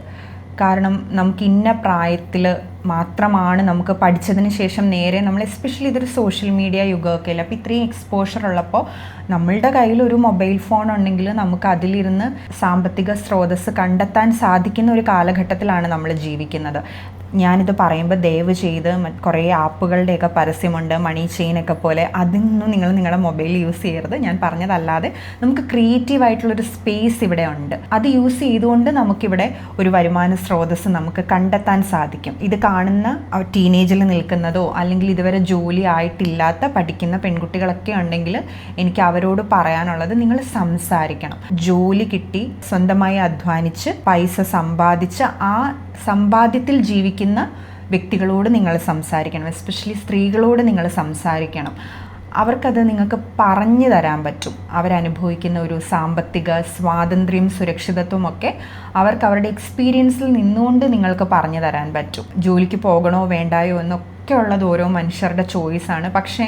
കാരണം നമുക്ക് ഇന്ന പ്രായത്തിൽ മാത്രമാണ് നമുക്ക് പഠിച്ചതിന് ശേഷം നേരെ നമ്മൾ, എസ്പെഷ്യലി ഇതൊരു സോഷ്യൽ മീഡിയ യുഗമൊക്കെ അല്ലേ, അപ്പോൾ ഇത്രയും എക്സ്പോഷർ ഉള്ളപ്പോൾ നമ്മളുടെ കയ്യിൽ ഒരു മൊബൈൽ ഫോൺ ഉണ്ടെങ്കിൽ നമുക്ക് അതിലിരുന്ന് സാമ്പത്തിക സ്രോതസ്സ് കണ്ടെത്താൻ സാധിക്കുന്ന ഒരു കാലഘട്ടത്തിലാണ് നമ്മൾ ജീവിക്കുന്നത്. ഞാനിത് പറയുമ്പോൾ ദയവ് ചെയ്ത് കുറേ ആപ്പുകളുടെയൊക്കെ പരസ്യമുണ്ട്, മണി ചെയിനൊക്കെ പോലെ, അതൊന്നും നിങ്ങൾ നിങ്ങളുടെ മൊബൈൽ യൂസ് ചെയ്യരുത്. ഞാൻ പറഞ്ഞതല്ലാതെ നമുക്ക് ക്രിയേറ്റീവായിട്ടുള്ളൊരു സ്പേസ് ഇവിടെ ഉണ്ട്. അത് യൂസ് ചെയ്തുകൊണ്ട് നമുക്കിവിടെ ഒരു വരുമാന സ്രോതസ്സ് നമുക്ക് കണ്ടെത്താൻ സാധിക്കും. ഇത് കാണുന്ന ടീനേജിൽ നിൽക്കുന്നതോ അല്ലെങ്കിൽ ഇതുവരെ ജോലി ആയിട്ടില്ലാത്ത പഠിക്കുന്ന പെൺകുട്ടികളൊക്കെ ഉണ്ടെങ്കിൽ എനിക്ക് അവരോട് പറയാനുള്ളത്, നിങ്ങൾ സംസാരിക്കണം. ജോലി കിട്ടി സ്വന്തമായി അധ്വാനിച്ച് പൈസ സമ്പാദിച്ച് ആ സമ്പാദ്യത്തിൽ ജീവിക്കുന്ന വ്യക്തികളോട് നിങ്ങൾ സംസാരിക്കണം. എസ്പെഷ്യലി സ്ത്രീകളോട് നിങ്ങൾ സംസാരിക്കണം. അവർക്കത് നിങ്ങൾക്ക് പറഞ്ഞു തരാൻ പറ്റും. അവരനുഭവിക്കുന്ന ഒരു സാമ്പത്തിക സ്വാതന്ത്ര്യം, സുരക്ഷിതത്വം ഒക്കെ അവർക്ക് അവരുടെ എക്സ്പീരിയൻസിൽ നിന്നുകൊണ്ട് നിങ്ങൾക്ക് പറഞ്ഞു തരാൻ പറ്റും. ജോലിക്ക് പോകണോ വേണ്ടായോ എന്നൊക്കെ ഉള്ളത് ഓരോ മനുഷ്യരുടെ ചോയ്സാണ്. പക്ഷേ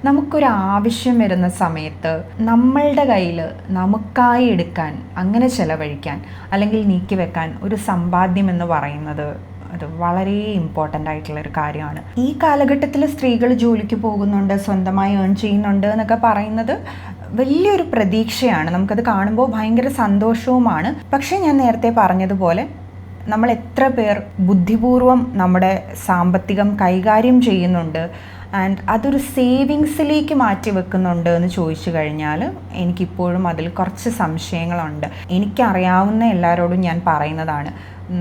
നമുക്കൊരാവശ്യം വരുന്ന സമയത്ത് നമ്മളുടെ കയ്യിൽ നമുക്കായി എടുക്കാൻ, അങ്ങനെ ചെലവഴിക്കാൻ അല്ലെങ്കിൽ നീക്കി വെക്കാൻ ഒരു സമ്പാദ്യം എന്ന് പറയുന്നത് അത് വളരെ ഇമ്പോർട്ടൻ്റ് ആയിട്ടുള്ളൊരു കാര്യമാണ്. ഈ കാലഘട്ടത്തിൽ സ്ത്രീകൾ ജോലിക്ക് പോകുന്നുണ്ട്, സ്വന്തമായി ഏൺ ചെയ്യുന്നുണ്ട് എന്നൊക്കെ പറയുന്നത് വലിയൊരു പ്രതീക്ഷയാണ്. നമുക്കത് കാണുമ്പോൾ ഭയങ്കര സന്തോഷവുമാണ്. പക്ഷേ ഞാൻ നേരത്തെ പറഞ്ഞതുപോലെ നമ്മൾ എത്ര പേർ ബുദ്ധിപൂർവം നമ്മുടെ സാമ്പത്തികം കൈകാര്യം ചെയ്യുന്നുണ്ട് ആൻഡ് അതൊരു സേവിങ്സിലേക്ക് മാറ്റി വെക്കുന്നുണ്ട് എന്ന് ചോദിച്ചു കഴിഞ്ഞാൽ എനിക്കിപ്പോഴും അതിൽ കുറച്ച് സംശയങ്ങളുണ്ട്. എനിക്കറിയാവുന്ന എല്ലാവരോടും ഞാൻ പറയുന്നതാണ്,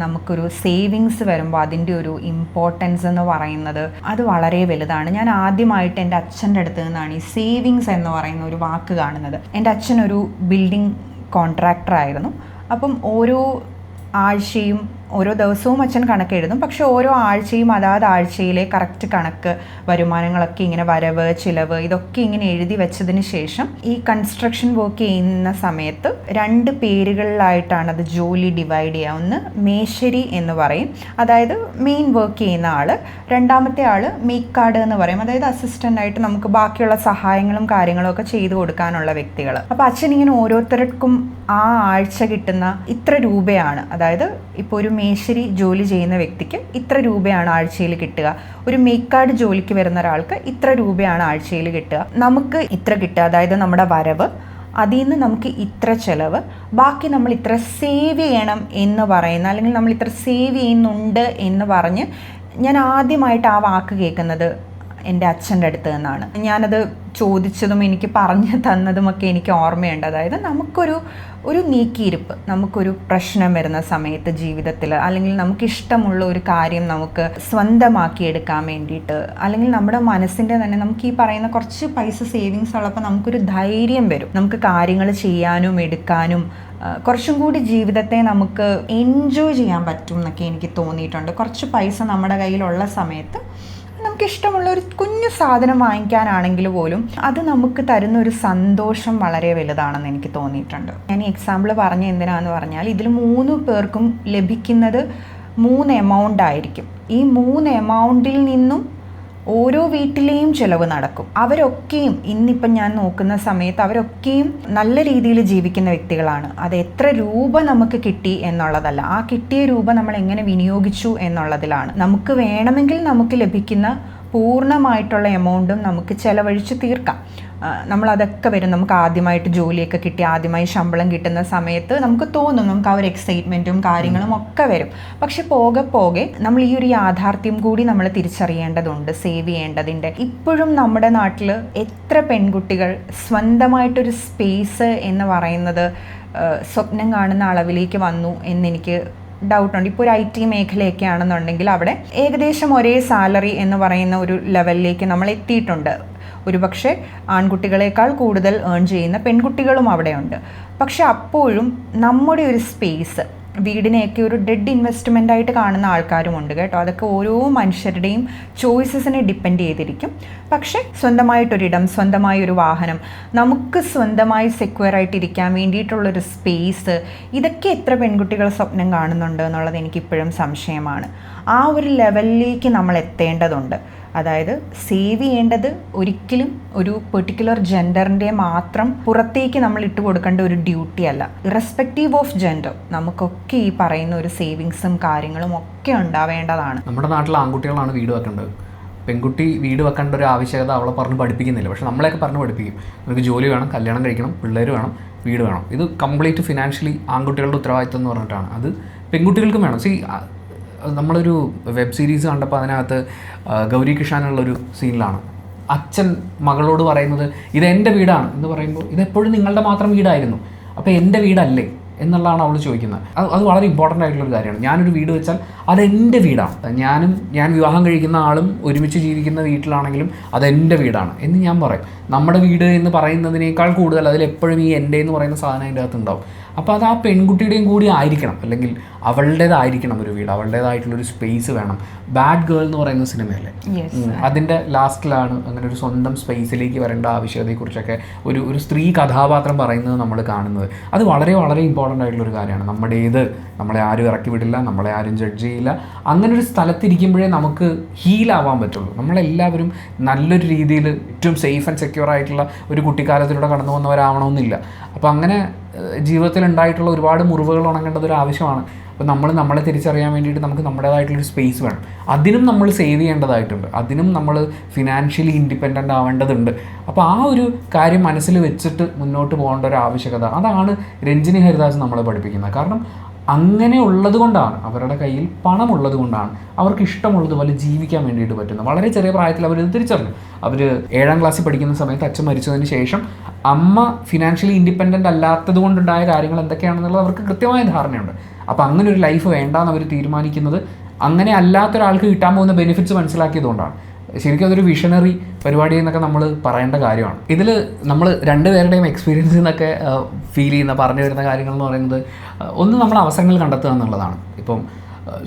നമുക്കൊരു സേവിങ്സ് വരുമ്പോൾ അതിൻ്റെ ഒരു ഇമ്പോർട്ടൻസ് എന്ന് പറയുന്നത് അത് വളരെ വലുതാണ്. ഞാൻ ആദ്യമായിട്ട് എൻ്റെ അച്ഛൻ്റെ അടുത്ത് നിന്നാണ് ഈ സേവിങ്സ് എന്ന് പറയുന്ന ഒരു വാക്ക് കാണുന്നത്. എൻ്റെ അച്ഛൻ ഒരു ബിൽഡിംഗ് കോൺട്രാക്ടറായിരുന്നു. അപ്പം ഓരോ ആഴ്ചയും ഓരോ ദിവസവും അച്ഛൻ കണക്ക് എഴുതും. പക്ഷെ ഓരോ ആഴ്ചയും അതാത് ആഴ്ചയിലെ കറക്റ്റ് കണക്ക്, വരുമാനങ്ങളൊക്കെ ഇങ്ങനെ വരവ് ചിലവ് ഇതൊക്കെ ഇങ്ങനെ എഴുതി വെച്ചതിന് ശേഷം ഈ കൺസ്ട്രക്ഷൻ വർക്ക് ചെയ്യുന്ന സമയത്ത് 2 പേരുകളിലായിട്ടാണ് അത് ജോലി ഡിവൈഡ് ചെയ്യുക. ഒന്ന് മേശരി എന്ന് പറയും, അതായത് മെയിൻ വർക്ക് ചെയ്യുന്ന ആൾ. രണ്ടാമത്തെ ആൾ മേക്കാർഡ് എന്ന് പറയും, അതായത് അസിസ്റ്റൻ്റ് ആയിട്ട് നമുക്ക് ബാക്കിയുള്ള സഹായങ്ങളും കാര്യങ്ങളും ഒക്കെ ചെയ്തു കൊടുക്കാനുള്ള വ്യക്തികൾ. അപ്പോൾ അച്ഛൻ ഇങ്ങനെ ഓരോരുത്തർക്കും ആ ആഴ്ച കിട്ടുന്ന ഇത്ര രൂപയാണ്, അതായത് ഇപ്പോൾ ഒരു മേശരി ജോലി ചെയ്യുന്ന വ്യക്തിക്ക് ഇത്ര രൂപയാണ് ആഴ്ചയിൽ കിട്ടുക, ഒരു മേക്കാർഡ് ജോലിക്ക് വരുന്ന ഒരാൾക്ക് ഇത്ര രൂപയാണ് ആഴ്ചയിൽ കിട്ടുക, നമുക്ക് ഇത്ര കിട്ടുക, അതായത് നമ്മുടെ വരവ്, അതിൽ നിന്ന് നമുക്ക് ഇത്ര ചിലവ്, ബാക്കി നമ്മൾ ഇത്ര സേവ് ചെയ്യണം എന്ന് പറയുന്ന, അല്ലെങ്കിൽ നമ്മൾ ഇത്ര സേവ് ചെയ്യുന്നുണ്ട് എന്ന് പറഞ്ഞ് ഞാൻ ആദ്യമായിട്ട് ആ വാക്ക് കേൾക്കുന്നത് എൻ്റെ അച്ഛൻ്റെ അടുത്ത് നിന്നാണ്. ഞാനത് ചോദിച്ചതും എനിക്ക് പറഞ്ഞു തന്നതുമൊക്കെ എനിക്ക് ഓർമ്മയുണ്ട്. അതായത് നമുക്കൊരു നീക്കിയിരിപ്പ്, നമുക്കൊരു പ്രശ്നം വരുന്ന സമയത്ത് ജീവിതത്തിൽ, അല്ലെങ്കിൽ നമുക്കിഷ്ടമുള്ള ഒരു കാര്യം നമുക്ക് സ്വന്തമാക്കിയെടുക്കാൻ വേണ്ടിയിട്ട്, അല്ലെങ്കിൽ നമ്മുടെ മനസ്സിൻ്റെ തന്നെ നമുക്ക് ഈ പറയുന്ന കുറച്ച് പൈസ സേവിങ്സ് ഉള്ളപ്പോൾ നമുക്കൊരു ധൈര്യം വരും, നമുക്ക് കാര്യങ്ങൾ ചെയ്യാനും എടുക്കാനും കുറച്ചും കൂടി ജീവിതത്തെ നമുക്ക് എൻജോയ് ചെയ്യാൻ പറ്റും എന്നൊക്കെ എനിക്ക് തോന്നിയിട്ടുണ്ട്. കുറച്ച് പൈസ നമ്മുടെ കയ്യിലുള്ള സമയത്ത് നമുക്കിഷ്ടമുള്ള ഒരു കുഞ്ഞു സാധനം വാങ്ങിക്കാനാണെങ്കിൽ പോലും അത് നമുക്ക് തരുന്ന ഒരു സന്തോഷം വളരെ വലുതാണെന്ന് എനിക്ക് തോന്നിയിട്ടുണ്ട്. ഞാൻ ഈ എക്സാമ്പിൾ പറഞ്ഞ എന്തിനാന്ന് പറഞ്ഞാൽ ഇതിൽ 3 പേർക്കും ലഭിക്കുന്നത് 3 എമൗണ്ട് ആയിരിക്കും. ഈ 3 എമൗണ്ടിൽ നിന്നും ഓരോ വീട്ടിലെയും ചിലവ് നടക്കും. അവരൊക്കെയും ഇന്നിപ്പം ഞാൻ നോക്കുന്ന സമയത്ത് അവരൊക്കെയും നല്ല രീതിയിൽ ജീവിക്കുന്ന വ്യക്തികളാണ്. അത് എത്ര രൂപ നമുക്ക് കിട്ടി എന്നുള്ളതല്ല, ആ കിട്ടിയ രൂപ നമ്മൾ എങ്ങനെ വിനിയോഗിച്ചു എന്നുള്ളതിലാണ്. നമുക്ക് വേണമെങ്കിൽ നമുക്ക് ലഭിക്കുന്ന പൂർണ്ണമായിട്ടുള്ള എമൗണ്ടും നമുക്ക് ചിലവഴിച്ച് തീർക്കാം. നമ്മളതൊക്കെ വരും. നമുക്ക് ആദ്യമായിട്ട് ജോലിയൊക്കെ കിട്ടി, ആദ്യമായി ശമ്പളം കിട്ടുന്ന സമയത്ത് നമുക്ക് തോന്നും, നമുക്ക് ആ ഒരു എക്സൈറ്റ്മെൻറ്റും കാര്യങ്ങളും ഒക്കെ വരും. പക്ഷെ പോകെ പോകെ നമ്മൾ ഈ ഒരു യാഥാർത്ഥ്യം കൂടി നമ്മൾ തിരിച്ചറിയേണ്ടതുണ്ട്, സേവ് ചെയ്യേണ്ടതിൻ്റെ. ഇപ്പോഴും നമ്മുടെ നാട്ടിൽ എത്ര പെൺകുട്ടികൾ സ്വന്തമായിട്ടൊരു സ്പേസ് എന്ന് പറയുന്നത് സ്വപ്നം കാണുന്ന അളവിലേക്ക് വന്നു എന്നെനിക്ക് ഡൗട്ടുണ്ട്. ഇപ്പോൾ ഒരു IT മേഖലയൊക്കെ ആണെന്നുണ്ടെങ്കിൽ അവിടെ ഏകദേശം ഒരേ സാലറി എന്ന് പറയുന്ന ഒരു ലെവലിലേക്ക് നമ്മൾ എത്തിയിട്ടുണ്ട്. ഒരുപക്ഷെ ആൺകുട്ടികളെക്കാൾ കൂടുതൽ ഏൺ ചെയ്യുന്ന പെൺകുട്ടികളും അവിടെയുണ്ട്. പക്ഷെ അപ്പോഴും നമ്മുടെ ഒരു സ്പേസ്, വീടിനെയൊക്കെ ഒരു ഡെഡ് ഇൻവെസ്റ്റ്മെൻ്റ് ആയിട്ട് കാണുന്ന ആൾക്കാരുമുണ്ട് കേട്ടോ. അതൊക്കെ ഓരോ മനുഷ്യരുടെയും ചോയ്സസിനെ ഡിപ്പെൻഡ് ചെയ്തിരിക്കും. പക്ഷേ സ്വന്തമായിട്ടൊരിടം, സ്വന്തമായൊരു വാഹനം, നമുക്ക് സ്വന്തമായി സെക്യൂർ ആയിട്ടിരിക്കാൻ വേണ്ടിയിട്ടുള്ളൊരു സ്പേസ്, ഇതൊക്കെ എത്ര പെൺകുട്ടികൾ സ്വപ്നം കാണുന്നുണ്ട് എന്നുള്ളത് എനിക്കിപ്പോഴും സംശയമാണ്. ആ ഒരു ലെവലിലേക്ക് നമ്മൾ എത്തേണ്ടതുണ്ട്. അതായത് സേവ് ചെയ്യേണ്ടത് ഒരിക്കലും ഒരു പെർട്ടിക്കുലർ ജെൻഡറിൻ്റെ മാത്രം പുറത്തേക്ക് നമ്മൾ ഇട്ട് കൊടുക്കേണ്ട ഒരു ഡ്യൂട്ടി അല്ല. ഇറസ്പെക്റ്റീവ് ഓഫ് ജെൻഡർ നമുക്കൊക്കെ ഈ പറയുന്ന ഒരു സേവിങ്സും കാര്യങ്ങളും ഒക്കെ ഉണ്ടാവേണ്ടതാണ്. നമ്മുടെ നാട്ടിൽ ആൺകുട്ടികളാണ് വീട് വെക്കേണ്ടത്. പെൺകുട്ടി വീട് വെക്കേണ്ട ഒരു ആവശ്യകത അവളെ പറഞ്ഞ് പഠിപ്പിക്കുന്നില്ല. പക്ഷെ നമ്മളെയൊക്കെ പറഞ്ഞ് പഠിപ്പിക്കും. നമുക്ക് ജോലി വേണം, കല്യാണം കഴിക്കണം, പിള്ളേർ വേണം, വീട് വേണം. ഇത് കംപ്ലീറ്റ് ഫിനാൻഷ്യലി ആൺകുട്ടികളുടെ ഉത്തരവാദിത്തം എന്ന് പറഞ്ഞിട്ടാണ്. അത് പെൺകുട്ടികൾക്കും വേണം. നമ്മളൊരു വെബ് സീരീസ് കണ്ടപ്പോൾ അതിനകത്ത് ഗൗരി കിഷാനുള്ളൊരു സീനിലാണ് അച്ഛൻ മകളോട് പറയുന്നത് ഇതെൻ്റെ വീടാണ് എന്ന് പറയുമ്പോൾ ഇതെപ്പോഴും നിങ്ങളുടെ മാത്രം വീടായിരുന്നു, അപ്പോൾ എൻ്റെ വീടല്ലേ എന്നുള്ളതാണ് അവൾ ചോദിക്കുന്നത്. അത് വളരെ ഇമ്പോർട്ടൻ്റ് ആയിട്ടുള്ളൊരു കാര്യമാണ്. ഞാനൊരു വീട് വെച്ചാൽ അതെൻ്റെ വീടാണ്. ഞാൻ വിവാഹം കഴിക്കുന്ന ആളും ഒരുമിച്ച് ജീവിക്കുന്ന വീട്ടിലാണെങ്കിലും അതെൻ്റെ വീടാണ് എന്ന് ഞാൻ പറയും. നമ്മുടെ വീട് എന്ന് പറയുന്നതിനേക്കാൾ കൂടുതൽ അതിലെപ്പോഴും ഈ എൻ്റെ എന്ന് പറയുന്ന സാധനം അതിൻ്റെ അകത്ത് ഉണ്ടാവും. അപ്പോൾ അത് ആ പെൺകുട്ടിയുടെയും കൂടി ആയിരിക്കണം, അല്ലെങ്കിൽ അവളുടേതായിരിക്കണം ഒരു വീട്, അവളുടേതായിട്ടുള്ളൊരു സ്പേസ് വേണം. ബാഡ് ഗേൾ എന്ന് പറയുന്ന സിനിമയല്ലേ, അതിൻ്റെ ലാസ്റ്റിലാണ് അങ്ങനെ ഒരു സ്വന്തം സ്പേസിലേക്ക് വരേണ്ട ആവശ്യകതയെക്കുറിച്ചൊക്കെ ഒരു സ്ത്രീ കഥാപാത്രം പറയുന്നത് നമ്മൾ കാണുന്നത്. അത് വളരെ വളരെ ഇമ്പോർട്ടൻ്റ് ആയിട്ടുള്ളൊരു കാര്യമാണ്. നമ്മളെ ആരും ഇറക്കി വിടില്ല, നമ്മളെ ആരും ജഡ്ജ് ചെയ്യില്ല. അങ്ങനെ ഒരു സ്ഥലത്തിരിക്കുമ്പോഴേ നമുക്ക് ഹീലാവാൻ പറ്റുള്ളൂ. നമ്മളെല്ലാവരും നല്ലൊരു രീതിയിൽ ഏറ്റവും സേഫ് ആൻഡ് സെക്യൂർ ആയിട്ടുള്ള ഒരു കുട്ടിക്കാലത്തിലൂടെ കടന്നു വന്നവരാവണമെന്നില്ല. അപ്പോൾ അങ്ങനെ ജീവിതത്തിൽ ഉണ്ടായിട്ടുള്ള ഒരുപാട് മുറിവുകൾ ഉണങ്ങേണ്ടത് ഒരു ആവശ്യമാണ്. അപ്പോൾ നമ്മളെ തിരിച്ചറിയാൻ വേണ്ടിയിട്ട് നമുക്ക് നമ്മുടേതായിട്ടുള്ളൊരു സ്പേസ് വേണം. അതിനും നമ്മൾ സേവ് ചെയ്യേണ്ടതായിട്ടുണ്ട്. അതിനും നമ്മൾ ഫിനാൻഷ്യലി ഇൻഡിപെൻഡൻ്റ് ആവേണ്ടതുണ്ട്. അപ്പോൾ ആ ഒരു കാര്യം മനസ്സിൽ വെച്ചിട്ട് മുന്നോട്ട് പോകേണ്ട ഒരു ആവശ്യകത, അതാണ് രഞ്ജിനി ഹരിദാസ് നമ്മളെ പഠിപ്പിക്കുന്നത്. കാരണം അങ്ങനെ ഉള്ളത് കൊണ്ടാണ്, അവരുടെ കയ്യിൽ പണമുള്ളത് കൊണ്ടാണ് അവർക്ക് ഇഷ്ടമുള്ളതുപോലെ ജീവിക്കാൻ വേണ്ടിയിട്ട് പറ്റുന്നത്. വളരെ ചെറിയ പ്രായത്തിൽ അവരിത് തിരിച്ചറിഞ്ഞു. അവർ 7ാം ക്ലാസ്സിൽ പഠിക്കുന്ന സമയത്ത് അച്ഛൻ മരിച്ചതിന് ശേഷം അമ്മ ഫിനാൻഷ്യലി ഇൻഡിപെൻഡൻ്റ് അല്ലാത്തത് കൊണ്ടുണ്ടായ കാര്യങ്ങൾ എന്തൊക്കെയാണെന്നുള്ളത് അവർക്ക് കൃത്യമായ ധാരണയുണ്ട്. അപ്പോൾ അങ്ങനെ ഒരു ലൈഫ് വേണ്ടാന്ന് അവർ തീരുമാനിക്കുന്നത് അങ്ങനെ അല്ലാത്തൊരാൾക്ക് കിട്ടാൻ പോകുന്ന ബെനിഫിറ്റ്സ് മനസ്സിലാക്കിയതുകൊണ്ടാണ്. ശരിക്കും അതൊരു വിഷണറി പരിപാടി എന്നൊക്കെ നമ്മൾ പറയേണ്ട കാര്യമാണ്. ഇതിൽ നമ്മൾ രണ്ടുപേരുടെയും എക്സ്പീരിയൻസിൽ നിന്നൊക്കെ ഫീൽ ചെയ്യുന്ന പറഞ്ഞു വരുന്ന കാര്യങ്ങൾ എന്ന് പറയുന്നത്, ഒന്ന് നമ്മൾ അവസരങ്ങൾ കണ്ടെത്തുക എന്നുള്ളതാണ്. ഇപ്പം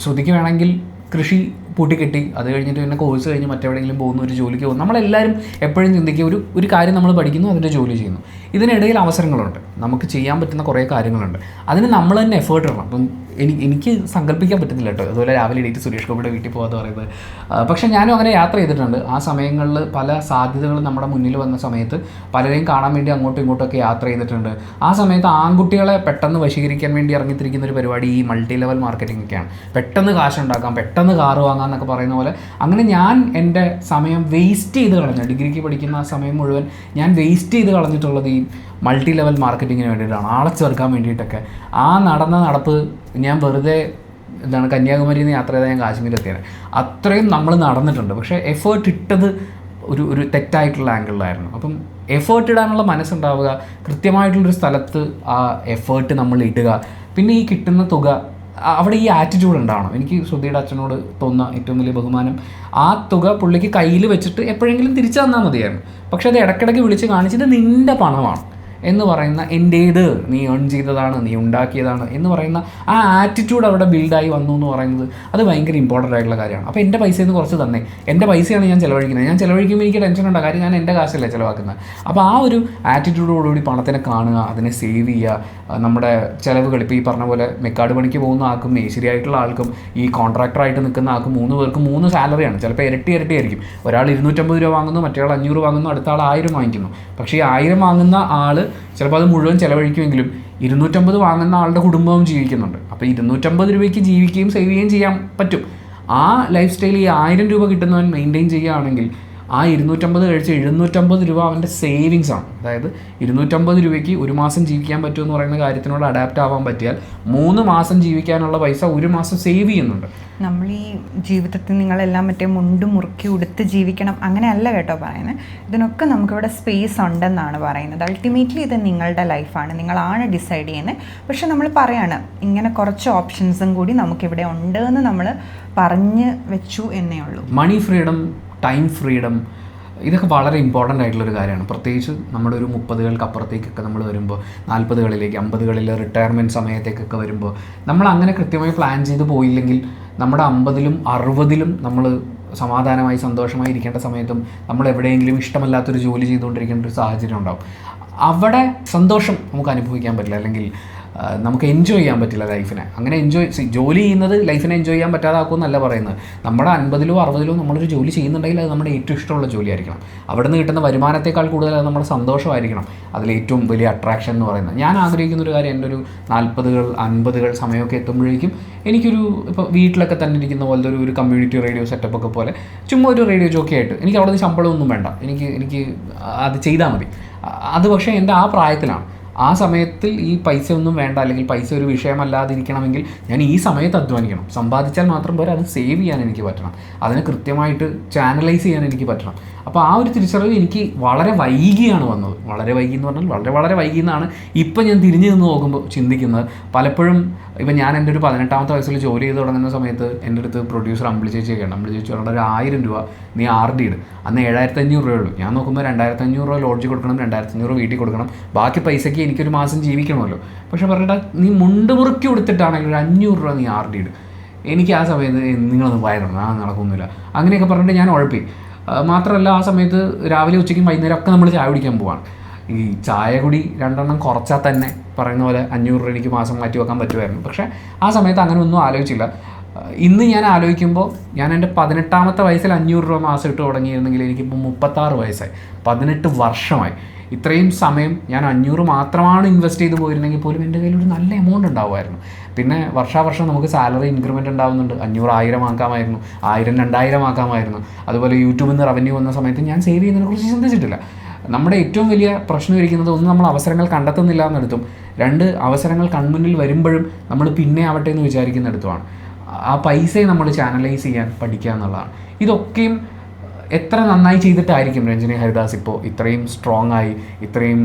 ശ്രുതിക്ക് വേണമെങ്കിൽ കൃഷി പൂട്ടിക്കെട്ടി അത് കഴിഞ്ഞിട്ട് പിന്നെ കോഴ്സ് കഴിഞ്ഞ് മറ്റെവിടെയെങ്കിലും പോകുന്ന ഒരു ജോലിക്ക് പോകുന്നു. നമ്മളെല്ലാവരും എപ്പോഴും ചിന്തിക്കുക ഒരു കാര്യം നമ്മൾ പഠിക്കുന്നു, അതിൻ്റെ ജോലി ചെയ്യുന്നു. ഇതിനിടയിൽ അവസരങ്ങളുണ്ട്, നമുക്ക് ചെയ്യാൻ പറ്റുന്ന കുറേ കാര്യങ്ങളുണ്ട്. അതിന് നമ്മൾ തന്നെ എഫേർട്ട് ഇടണം. അപ്പം എനിക്ക് സങ്കല്പിക്കാൻ പറ്റുന്നില്ല കേട്ടോ, അതുപോലെ രാവിലെ എണീറ്റ് സുരേഷ് ഗോപിയുടെ വീട്ടിൽ പോകാമെന്ന് പറയുന്നത്. പക്ഷേ ഞാനും അങ്ങനെ യാത്ര ചെയ്തിട്ടുണ്ട്. ആ സമയങ്ങളിൽ പല സാധ്യതകളും നമ്മുടെ മുന്നിൽ വന്ന സമയത്ത് പലരെയും കാണാൻ വേണ്ടി അങ്ങോട്ടും ഇങ്ങോട്ടൊക്കെ യാത്ര ചെയ്തിട്ടുണ്ട്. ആ സമയത്ത് ആൺകുട്ടികളെ പെട്ടെന്ന് വശീകരിക്കാൻ വേണ്ടി ഇറങ്ങിത്തിരിക്കുന്ന ഒരു പരിപാടി ഈ മൾട്ടി ലെവൽ മാർക്കറ്റിംഗ് ഒക്കെയാണ്. പെട്ടെന്ന് കാശുണ്ടാക്കാം, പെട്ടെന്ന് കാറ് വാങ്ങാം എന്നൊക്കെ പറയുന്ന പോലെ. അങ്ങനെ ഞാൻ എൻ്റെ സമയം വേസ്റ്റ് ചെയ്ത് കളഞ്ഞു. ഡിഗ്രിക്ക് പഠിക്കുന്ന ആ സമയം മുഴുവൻ ഞാൻ വേസ്റ്റ് ചെയ്ത് കളഞ്ഞിട്ടുള്ളത് ഈ മൾട്ടി ലെവൽ മാർക്കറ്റിങ്ങിന് വേണ്ടിയിട്ടാണ്, ആളെ ചേർക്കാൻ വേണ്ടിയിട്ടൊക്കെ. ആ നടപ്പ് ഞാൻ വെറുതെ കന്യാകുമാരിയിൽ നിന്ന് യാത്ര ചെയ്താൽ ഞാൻ കാശ്മീരെത്തിയാണ്. അത്രയും നമ്മൾ നടന്നിട്ടുണ്ട്. പക്ഷേ എഫേർട്ട് ഇട്ടത് ഒരു തെറ്റായിട്ടുള്ള ആംഗിളിലായിരുന്നു. അപ്പം എഫേർട്ട് ഇടാനുള്ള മനസ്സുണ്ടാവുക, കൃത്യമായിട്ടുള്ളൊരു സ്ഥലത്ത് ആ എഫേർട്ട് നമ്മൾ ഇടുക. പിന്നെ ഈ കിട്ടുന്ന തുക, അവിടെ ഈ ആറ്റിറ്റ്യൂഡ് ഉണ്ടാവണം. എനിക്ക് ശ്രുതിയുടെ അച്ഛനോട് തോന്നുന്ന ഏറ്റവും വലിയ ബഹുമാനം, ആ തുക പുള്ളിക്ക് കയ്യിൽ വെച്ചിട്ട് എപ്പോഴെങ്കിലും തിരിച്ചു തന്നാൽ മതിയായിരുന്നു. പക്ഷെ അത് ഇടയ്ക്കിടയ്ക്ക് വിളിച്ച് കാണിച്ചത് നിൻ്റെ പണമാണ് എന്ന് പറയുന്ന, എൻ്റേത്, നീ ഏൺ ചെയ്തതാണ്, നീ ഉണ്ടാക്കിയതാണ് എന്ന് പറയുന്ന ആ ആറ്റിറ്റ്യൂഡ് അവിടെ ബിൽഡായി വന്നു എന്ന് പറയുന്നത് അത് ഭയങ്കര ഇമ്പോർട്ടൻ്റ് ആയിട്ടുള്ള കാര്യമാണ്. അപ്പോൾ എൻ്റെ പൈസയിൽ നിന്ന് കുറച്ച് തന്നെ, എൻ്റെ പൈസയാണ് ഞാൻ ചിലവഴിക്കുന്നത്. ഞാൻ ചിലവഴിക്കുമ്പോൾ എനിക്ക് ടെൻഷൻ ഉണ്ടാകും, കാര്യം ഞാൻ എൻ്റെ കാശല്ലേ ചിലവാക്കുന്നത്. അപ്പോൾ ആ ഒരു ആറ്റിറ്റ്യൂഡോടുകൂടി പണത്തിനെ കാണുക, അതിനെ സേവ് ചെയ്യുക. നമ്മുടെ ചിലവുകൾ ഇപ്പോൾ ഈ പറഞ്ഞ പോലെ മെക്കാട് പണിക്ക് പോകുന്ന ആൾക്കും മേശരിയായിട്ടുള്ള ആൾക്കും ഈ കോൺട്രാക്ടറായിട്ട് നിൽക്കുന്ന ആൾക്കും 3 പേർക്കും 3 സാലറിയാണ്. ചിലപ്പോൾ ഇരട്ടി ആയിരിക്കും. ഒരാൾ 250 രൂപ വാങ്ങുന്നു, മറ്റേ ആൾ 500 വാങ്ങുന്നു, അടുത്ത ആൾ 1000 വാങ്ങിക്കുന്നു. പക്ഷേ ഈ 1000 വാങ്ങുന്ന ആൾ ചിലപ്പോൾ അത് മുഴുവൻ ചിലവഴിക്കുമെങ്കിലും 250 വാങ്ങുന്ന ആളുടെ കുടുംബവും ജീവിക്കുന്നുണ്ട്. അപ്പോൾ 250 രൂപയ്ക്ക് ജീവിക്കുകയും സേവ് ചെയ്യുകയും ചെയ്യാൻ പറ്റും. ആ ലൈഫ് സ്റ്റൈൽ ഈ 1000 രൂപ കിട്ടുന്നവൻ മെയിൻറ്റെയിൻ ചെയ്യുകയാണെങ്കിൽ ആ 250 കഴിച്ച് 750 രൂപ അവൻ്റെ സേവിങ്സ് ആണ്. അതായത് 250 രൂപയ്ക്ക് ഒരു മാസം ജീവിക്കാൻ പറ്റുമെന്ന് പറയുന്ന കാര്യത്തിനോട് അഡാപ്റ്റ് ആവാൻ പറ്റിയാൽ 3 മാസം ജീവിക്കാനുള്ള പൈസ ഒരു മാസം സേവ് ചെയ്യുന്നുണ്ട്. നമ്മൾ ഈ ജീവിതത്തിൽ നിങ്ങളെല്ലാം മറ്റേ മുണ്ട് മുറുക്കി ഉടുത്ത് ജീവിക്കണം അങ്ങനെയല്ല കേട്ടോ പറയുന്നത്. ഇതിനൊക്കെ നമുക്കിവിടെ സ്പേസ് ഉണ്ടെന്നാണ് പറയുന്നത്. അൾട്ടിമേറ്റ്ലി ഇത് നിങ്ങളുടെ ലൈഫാണ്, നിങ്ങളാണ് ഡിസൈഡ് ചെയ്യുന്നത്. പക്ഷെ നമ്മൾ പറയാണ് ഇങ്ങനെ കുറച്ച് ഓപ്ഷൻസും കൂടി നമുക്കിവിടെ ഉണ്ട് എന്ന് നമ്മൾ പറഞ്ഞ് വെച്ചു എന്നേ ഉള്ളൂ. മണി ഫ്രീഡം, ടൈം ഫ്രീഡം, ഇതൊക്കെ വളരെ ഇമ്പോർട്ടൻ്റ് ആയിട്ടുള്ളൊരു കാര്യമാണ്. പ്രത്യേകിച്ച് നമ്മുടെ ഒരു 30കൾക്ക് അപ്പുറത്തേക്കൊക്കെ നമ്മൾ വരുമ്പോൾ, 40കളിലേക്ക് 50കളിൽ റിട്ടയർമെൻറ്റ് സമയത്തേക്കൊക്കെ വരുമ്പോൾ, നമ്മൾ അങ്ങനെ കൃത്യമായി പ്ലാൻ ചെയ്ത് പോയില്ലെങ്കിൽ നമ്മുടെ 50ലും 60ലും നമ്മൾ സമാധാനമായി സന്തോഷമായി ഇരിക്കേണ്ട സമയത്തും നമ്മൾ എവിടെയെങ്കിലും ഇഷ്ടമല്ലാത്തൊരു ജോലി ചെയ്തുകൊണ്ടിരിക്കേണ്ട ഒരു സാഹചര്യം ഉണ്ടാവും. അവിടെ സന്തോഷം നമുക്ക് അനുഭവിക്കാൻ പറ്റില്ല, അല്ലെങ്കിൽ നമുക്ക് എൻജോയ് ചെയ്യാൻ പറ്റില്ല ലൈഫിനെ. അങ്ങനെ ജോലി ചെയ്യുന്നത് ലൈഫിനെ എൻജോയ് ചെയ്യാൻ പറ്റാതാക്കുമെന്നല്ല പറയുന്നത്. നമ്മുടെ 50-ലോ 60-ലോ നമ്മളൊരു ജോലി ചെയ്യുന്നുണ്ടെങ്കിൽ അത് നമ്മുടെ ഏറ്റവും ഇഷ്ടമുള്ള ജോലിയായിരിക്കണം. അവിടെ നിന്ന് കിട്ടുന്ന വരുമാനത്തേക്കാൾ കൂടുതൽ അത് നമ്മുടെ സന്തോഷമായിരിക്കണം അതിലേറ്റവും വലിയ അട്രാക്ഷൻ എന്ന് പറയുന്നത്. ഞാൻ ആഗ്രഹിക്കുന്ന ഒരു കാര്യം, എൻ്റെ ഒരു 40-കൾ 50-കൾ സമയമൊക്കെ എത്തുമ്പോഴേക്കും എനിക്കൊരു ഇപ്പോൾ വീട്ടിലൊക്കെ തന്നെ ഇരിക്കുന്ന പോലത്തെ ഒരു കമ്മ്യൂണിറ്റി റേഡിയോ സെറ്റപ്പൊക്കെ പോലെ ചുമ്മാ ഒരു റേഡിയോ ജോക്കി ആയിട്ട്, എനിക്ക് അവിടെ നിന്ന് ശമ്പളമൊന്നും വേണ്ട, എനിക്ക് അത് ചെയ്താൽ മതി. അത് പക്ഷേ എൻ്റെ ആ പ്രായത്തിലാണ്. ആ സമയത്തിൽ ഈ പൈസ ഒന്നും വേണ്ട, അല്ലെങ്കിൽ പൈസ ഒരു വിഷയമല്ലാതിരിക്കണമെങ്കിൽ ഞാൻ ഈ സമയത്ത് അധ്വാനിക്കണം. സമ്പാദിച്ചാൽ മാത്രം പോരാ, അത് സേവ് ചെയ്യാൻ എനിക്ക് പറ്റണം, അതിനെ കൃത്യമായിട്ട് ചാനലൈസ് ചെയ്യാൻ എനിക്ക് പറ്റണം. അപ്പോൾ ആ ഒരു തിരിച്ചറിവ് എനിക്ക് വളരെ വൈകിയാണ് വന്നത്. വളരെ വൈകി എന്ന് പറഞ്ഞാൽ വളരെ വൈകി എന്നാണ് ഇപ്പം ഞാൻ തിരിഞ്ഞു നിന്ന് നോക്കുമ്പോൾ ചിന്തിക്കുന്നത്. പലപ്പോഴും ഇപ്പം ഞാൻ എൻ്റെ ഒരു 18-ാമത്തെ വയസ്സിൽ ജോലി ചെയ്ത് തുടങ്ങുന്ന സമയത്ത് എൻ്റെ അടുത്ത് പ്രൊഡ്യൂസർ അമ്പിളി ചേച്ചിയൊക്കെയാണ്. അമ്പിളി ചേച്ചി പറഞ്ഞാൽ ഒരു 1000 രൂപ നീ RD ഇട്. അന്ന് 7500 രൂപയുള്ളൂ. ഞാൻ നോക്കുമ്പോൾ 2500 രൂപ ലോഡ്ജ് കൊടുക്കണം, 2500 രൂപ വീട്ടിൽ കൊടുക്കണം, ബാക്കി പൈസയ്ക്ക് എനിക്കൊരു മാസം ജീവിക്കണമല്ലോ. പക്ഷെ പറഞ്ഞിട്ട് നീ മുണ്ട് മുറുക്കി കൊടുത്തിട്ടാണെങ്കിൽ ഒരു 500 രൂപ നീ RD ഇട്. എനിക്ക് ആ സമയത്ത് നിങ്ങളൊന്ന് വയറണം, നടക്കൊന്നുമില്ല, അങ്ങനെയൊക്കെ പറഞ്ഞിട്ട് ഞാൻ ഉഴപ്പി. മാത്രമല്ല ആ സമയത്ത് രാവിലെ ഉച്ചയ്ക്കും വൈകുന്നേരം ഒക്കെ നമ്മൾ ചായ കുടിക്കാൻ പോവാണ്. ഈ ചായ കുടി 2 എണ്ണം കുറച്ചാൽ തന്നെ പറയുന്ന പോലെ 500 രൂപ എനിക്ക് മാസം മാറ്റി വെക്കാൻ പറ്റുമായിരുന്നു. പക്ഷേ ആ സമയത്ത് അങ്ങനെ ഒന്നും ആലോചിച്ചില്ല. ഇന്ന് ഞാൻ ആലോചിക്കുമ്പോൾ ഞാൻ എൻ്റെ 18-ാമത്തെ വയസ്സിൽ 500 രൂപ മാസം ഇട്ട് തുടങ്ങിയിരുന്നെങ്കിൽ എനിക്കിപ്പോൾ 36 വയസ്സായി, 18 വർഷമായി. ഇത്രയും സമയം ഞാൻ 500 മാത്രമാണ് ഇൻവെസ്റ്റ് ചെയ്ത് പോയിരുന്നെങ്കിൽ പോലും എൻ്റെ കയ്യിൽ ഒരു നല്ല എമൗണ്ട് ഉണ്ടാവുമായിരുന്നു. പിന്നെ വർഷാവർഷം നമുക്ക് സാലറി ഇൻക്രിമെൻറ്റ് ഉണ്ടാകുന്നുണ്ട്. 500 1000 ആക്കാമായിരുന്നു, 1000 2000 ആക്കാമായിരുന്നു. അതുപോലെ യൂട്യൂബിൽ നിന്ന് റവന്യൂ വന്ന സമയത്ത് ഞാൻ സേവ് ചെയ്യുന്നതിനെക്കുറിച്ച് ചിന്തിച്ചിട്ടില്ല. നമ്മുടെ ഏറ്റവും വലിയ പ്രശ്നം ഇരിക്കുന്നത്, ഒന്ന് നമ്മൾ അവസരങ്ങൾ കണ്ടെത്തുന്നില്ല എന്നെടുത്തും, 2 അവസരങ്ങൾ കൺമുന്നിൽ വരുമ്പോഴും നമ്മൾ പിന്നെ ആവട്ടെ എന്ന് വിചാരിക്കുന്നിടത്തുമാണ്. ആ പൈസയെ നമ്മൾ ചാനലൈസ് ചെയ്യാൻ പഠിക്കുക എന്നുള്ളതാണ്. ഇതൊക്കെയും എത്ര നന്നായി ചെയ്തിട്ടായിരിക്കും രഞ്ജിനി ഹരിദാസ് ഇപ്പോൾ ഇത്രയും സ്ട്രോങ് ആയി, ഇത്രയും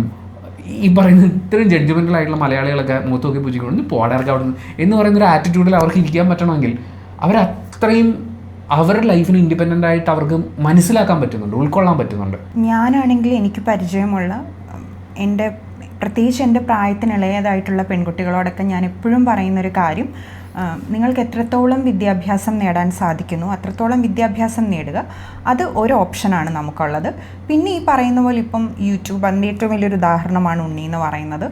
ഈ പറയുന്ന ഇത്രയും ജഡ്ജ്മെൻ്റലായിട്ടുള്ള മലയാളികളൊക്കെ മൂത്ത് നോക്കി പൂജിക്കൊണ്ട് പോടാർക്ക് അവിടെ നിന്ന് എന്ന് പറയുന്നൊരു ആറ്റിറ്റ്യൂഡിൽ അവർക്ക് ഇരിക്കാൻ പറ്റണമെങ്കിൽ അവരത്രയും അവരുടെ ലൈഫിന് ഇൻഡിപെൻഡൻ്റ് ആയിട്ട് അവർക്ക് മനസ്സിലാക്കാൻ പറ്റുന്നുണ്ട്, ഉൾക്കൊള്ളാൻ പറ്റുന്നുണ്ട്. ഞാനാണെങ്കിൽ എനിക്ക് പരിചയമുള്ള പ്രത്യേകിച്ച് എൻ്റെ പ്രായത്തിനിളയതായിട്ടുള്ള പെൺകുട്ടികളോടൊക്കെ ഞാൻ എപ്പോഴും പറയുന്നൊരു കാര്യം, നിങ്ങൾക്ക് എത്രത്തോളം വിദ്യാഭ്യാസം നേടാൻ സാധിക്കുന്നു അത്രത്തോളം വിദ്യാഭ്യാസം നേടുക. അത് ഒരു ഓപ്ഷനാണ് നമുക്കുള്ളത്. പിന്നെ ഈ പറയുന്ന പോലെ ഇപ്പം യൂട്യൂബ്, അതിൻ്റെ ഏറ്റവും വലിയൊരു ഉദാഹരണമാണ് ഉണ്ണി എന്ന് പറയുന്നത്.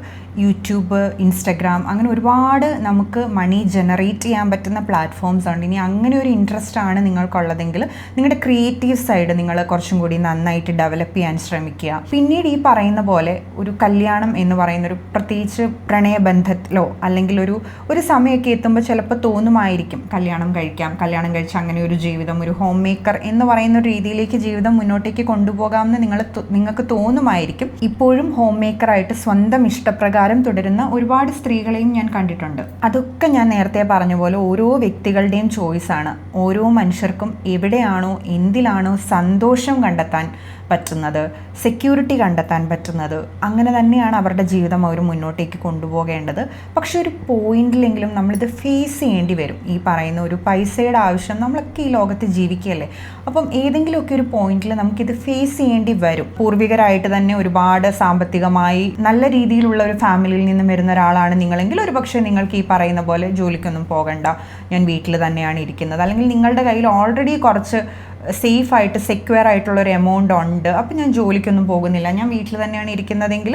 യൂട്യൂബ്, ഇൻസ്റ്റഗ്രാം, അങ്ങനെ ഒരുപാട് നമുക്ക് മണി ജനറേറ്റ് ചെയ്യാൻ പറ്റുന്ന പ്ലാറ്റ്ഫോംസ് ഉണ്ട്. ഇനി അങ്ങനെ ഒരു ഇൻട്രസ്റ്റ് ആണ് നിങ്ങൾക്കുള്ളതെങ്കിൽ നിങ്ങളുടെ ക്രിയേറ്റീവ് സൈഡ് നിങ്ങൾ കുറച്ചും കൂടി നന്നായിട്ട് ഡെവലപ്പ് ചെയ്യാൻ ശ്രമിക്കുക. പിന്നീട് ഈ പറയുന്ന പോലെ ഒരു കല്യാണം എന്ന് പറയുന്നൊരു, പ്രത്യേകിച്ച് പ്രണയബന്ധത്തിലോ അല്ലെങ്കിൽ ഒരു സമയമൊക്കെ എത്തുമ്പോൾ ചിലപ്പോൾ തോന്നുമായിരിക്കും കല്യാണം കഴിച്ച് അങ്ങനെ ഒരു ജീവിതം, ഒരു ഹോം മേക്കർ എന്ന് പറയുന്ന ഒരു രീതിയിലേക്ക് ജീവിതം മുന്നോട്ടേക്ക് കൊണ്ടുപോകാമെന്ന് നിങ്ങൾക്ക് തോന്നുമായിരിക്കും. ഇപ്പോഴും ഹോം മേക്കറായിട്ട് സ്വന്തം ഇഷ്ടപ്രകാരം തുടരുന്ന ഒരുപാട് സ്ത്രീകളെയും ഞാൻ കണ്ടിട്ടുണ്ട്. അതൊക്കെ ഞാൻ നേരത്തെ പറഞ്ഞ പോലെ ഓരോ വ്യക്തികളുടെയും ചോയ്സാണ്. ഓരോ മനുഷ്യർക്കും എവിടെയാണോ എന്തിലാണോ സന്തോഷം കണ്ടെത്താൻ പറ്റുന്നത്, സെക്യൂരിറ്റി കണ്ടെത്താൻ പറ്റുന്നത്, അങ്ങനെ തന്നെയാണ് അവരുടെ ജീവിതം അവർ മുന്നോട്ടേക്ക് കൊണ്ടുപോകേണ്ടത്. പക്ഷെ ഒരു പോയിന്റിലെങ്കിലും നമ്മളിത് ഫേസ് ചെയ്യേണ്ടി വരും. ഈ പറയുന്ന ഒരു പൈസയുടെ ആവശ്യം, നമ്മളൊക്കെ ഈ ലോകത്ത് ജീവിക്കുകയല്ലേ, അപ്പം ഏതെങ്കിലുമൊക്കെ ഒരു പോയിന്റിൽ നമുക്കിത് ഫേസ് ചെയ്യേണ്ടി വരും. പൂർവികരായിട്ട് തന്നെ ഒരുപാട് സാമ്പത്തികമായി നല്ല രീതിയിലുള്ള ഒരു ഫാമിലിയിൽ നിന്നും വരുന്ന ഒരാളാണ് നിങ്ങളെങ്കിൽ ഒരു പക്ഷേ നിങ്ങൾക്ക് ഈ പറയുന്ന പോലെ ജോലിക്കൊന്നും പോകണ്ട, ഞാൻ വീട്ടിൽ തന്നെയാണ് ഇരിക്കുന്നത്, അല്ലെങ്കിൽ നിങ്ങളുടെ കയ്യിൽ ഓൾറെഡി കുറച്ച് സേഫായിട്ട് സെക്യൂർ ആയിട്ടുള്ളൊരു എമൗണ്ട് ഉണ്ട്, അപ്പം ഞാൻ ജോലിക്കൊന്നും പോകുന്നില്ല, ഞാൻ വീട്ടിൽ തന്നെയാണ് ഇരിക്കുന്നതെങ്കിൽ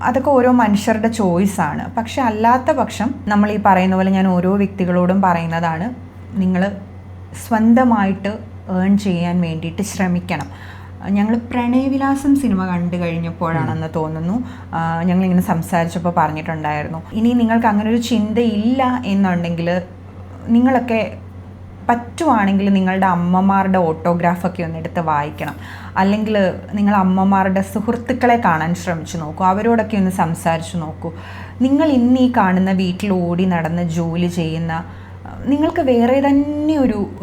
അതൊക്കെ ഓരോ മനുഷ്യരുടെ ചോയ്സാണ്. പക്ഷെ അല്ലാത്ത പക്ഷം നമ്മൾ ഈ പറയുന്ന പോലെ ഞാൻ ഓരോ വ്യക്തികളോടും പറയുന്നതാണ്, നിങ്ങൾ സ്വന്തമായിട്ട് ഏൺ ചെയ്യാൻ വേണ്ടിയിട്ട് ശ്രമിക്കണം. ഞങ്ങൾ പ്രണയവിലാസം സിനിമ കണ്ടു കഴിഞ്ഞപ്പോഴാണെന്ന് തോന്നുന്നു ഞങ്ങളിങ്ങനെ സംസാരിച്ചപ്പോൾ പറഞ്ഞിട്ടുണ്ടായിരുന്നു, ഇനി നിങ്ങൾക്ക് അങ്ങനെ ഒരു ചിന്തയില്ല എന്നുണ്ടെങ്കിൽ നിങ്ങളൊക്കെ പറ്റുവാണെങ്കിൽ നിങ്ങളുടെ അമ്മമാരുടെ ഓട്ടോഗ്രാഫൊക്കെ ഒന്ന് എടുത്ത് വായിക്കണം. അല്ലെങ്കിൽ നിങ്ങൾ അമ്മമാരുടെ സുഹൃത്തുക്കളെ കാണാൻ ശ്രമിച്ചു നോക്കൂ, അവരോടൊക്കെ ഒന്ന് സംസാരിച്ച് നോക്കൂ. നിങ്ങൾ ഇന്ന് ഈ കാണുന്ന വീട്ടിൽ ഓടി നടന്ന് ജോലി ചെയ്യുന്ന നിങ്ങൾക്ക് വേറെ തന്നെ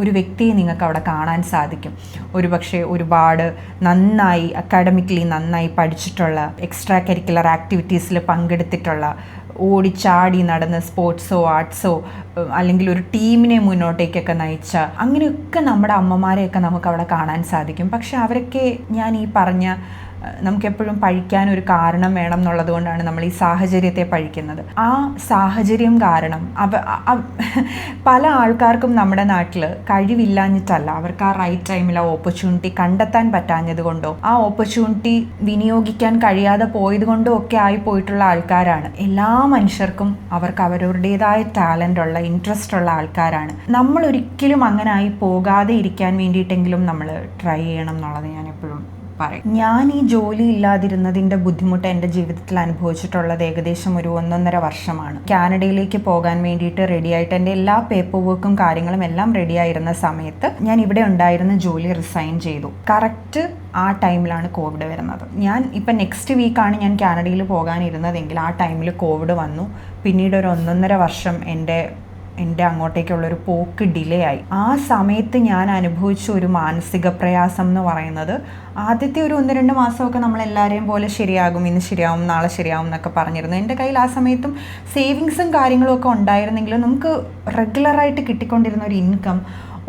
ഒരു വ്യക്തിയെ നിങ്ങൾക്ക് അവിടെ കാണാൻ സാധിക്കും. ഒരു പക്ഷേ ഒരുപാട് നന്നായി അക്കാഡമിക്കലി നന്നായി പഠിച്ചിട്ടുള്ള, എക്സ്ട്രാ കരിക്കുലർ ആക്ടിവിറ്റീസിൽ പങ്കെടുത്തിട്ടുള്ള, ഓടിച്ചാടി നടന്ന് സ്പോർട്സോ ആർട്സോ അല്ലെങ്കിൽ ഒരു ടീമിനെ മുന്നോട്ടേക്കൊക്കെ നയിച്ച, അങ്ങനെയൊക്കെ നമ്മുടെ അമ്മമാരെയൊക്കെ നമുക്ക് അവിടെ കാണാൻ സാധിക്കും. പക്ഷെ അവരൊക്കെ ഞാൻ ഈ പറഞ്ഞ നമുക്കെപ്പോഴും പഴിക്കാൻ ഒരു കാരണം വേണം എന്നുള്ളത് കൊണ്ടാണ് നമ്മൾ ഈ സാഹചര്യത്തെ പഴിക്കുന്നത്. ആ സാഹചര്യം കാരണം പല ആൾക്കാർക്കും നമ്മുടെ നാട്ടിൽ കഴിവില്ലാഞ്ഞിട്ടല്ല, അവർക്ക് ആ റൈറ്റ് ടൈമിൽ ആ ഓപ്പർച്യൂണിറ്റി കണ്ടെത്താൻ പറ്റാഞ്ഞത് കൊണ്ടോ ആ ഓപ്പർച്യൂണിറ്റി വിനിയോഗിക്കാൻ കഴിയാതെ പോയത് കൊണ്ടോ ഒക്കെ ആയി പോയിട്ടുള്ള ആൾക്കാരാണ്. എല്ലാ മനുഷ്യർക്കും അവർക്ക് അവരുടേതായ ടാലൻ്റ് ഉള്ള ഇൻട്രസ്റ്റ് ഉള്ള ആൾക്കാരാണ്. നമ്മൾ ഒരിക്കലും അങ്ങനെ ആയി പോകാതെ ഇരിക്കാൻ വേണ്ടിയിട്ടെങ്കിലും നമ്മൾ ട്രൈ ചെയ്യണം എന്നുള്ളത് ഞാൻ എപ്പോഴും പറയും. ഞാൻ ഈ ജോലി ഇല്ലാതിരുന്നതിൻ്റെ ബുദ്ധിമുട്ട് എൻ്റെ ജീവിതത്തിൽ അനുഭവിച്ചിട്ടുള്ളത് ഏകദേശം ഒരു 1.5 വർഷമാണ്. കാനഡയിലേക്ക് പോകാൻ വേണ്ടിയിട്ട് റെഡിയായിട്ട് എൻ്റെ എല്ലാ പേപ്പർ വർക്കും കാര്യങ്ങളും എല്ലാം റെഡിയായിരുന്ന സമയത്ത് ഞാൻ ഇവിടെ ഉണ്ടായിരുന്ന ജോലി റിസൈൻ ചെയ്തു. കറക്റ്റ് ആ ടൈമിലാണ് കോവിഡ് വരുന്നത്. ഞാൻ ഇപ്പം നെക്സ്റ്റ് വീക്കാണ് ഞാൻ കാനഡയിൽ പോകാനിരുന്നതെങ്കിൽ ആ ടൈമിൽ കോവിഡ് വന്നു. പിന്നീട് ഒരു 1.5 വർഷം എൻ്റെ അങ്ങോട്ടേക്കുള്ളൊരു പോക്ക് ഡിലേ ആയി. ആ സമയത്ത് ഞാൻ അനുഭവിച്ച ഒരു മാനസിക പ്രയാസം എന്ന് പറയുന്നത്, ആദ്യത്തെ ഒരു 1-2 മാസമൊക്കെ നമ്മളെല്ലാവരെയും പോലെ ശരിയാകും, ഇന്ന് ശരിയാവും, നാളെ ശരിയാവും എന്നൊക്കെ പറഞ്ഞിരുന്നു. എൻ്റെ കയ്യിൽ ആ സമയത്തും സേവിങ്സും കാര്യങ്ങളും ഒക്കെ ഉണ്ടായിരുന്നെങ്കിലും നമുക്ക് റെഗുലറായിട്ട് കിട്ടിക്കൊണ്ടിരുന്ന ഒരു ഇൻകം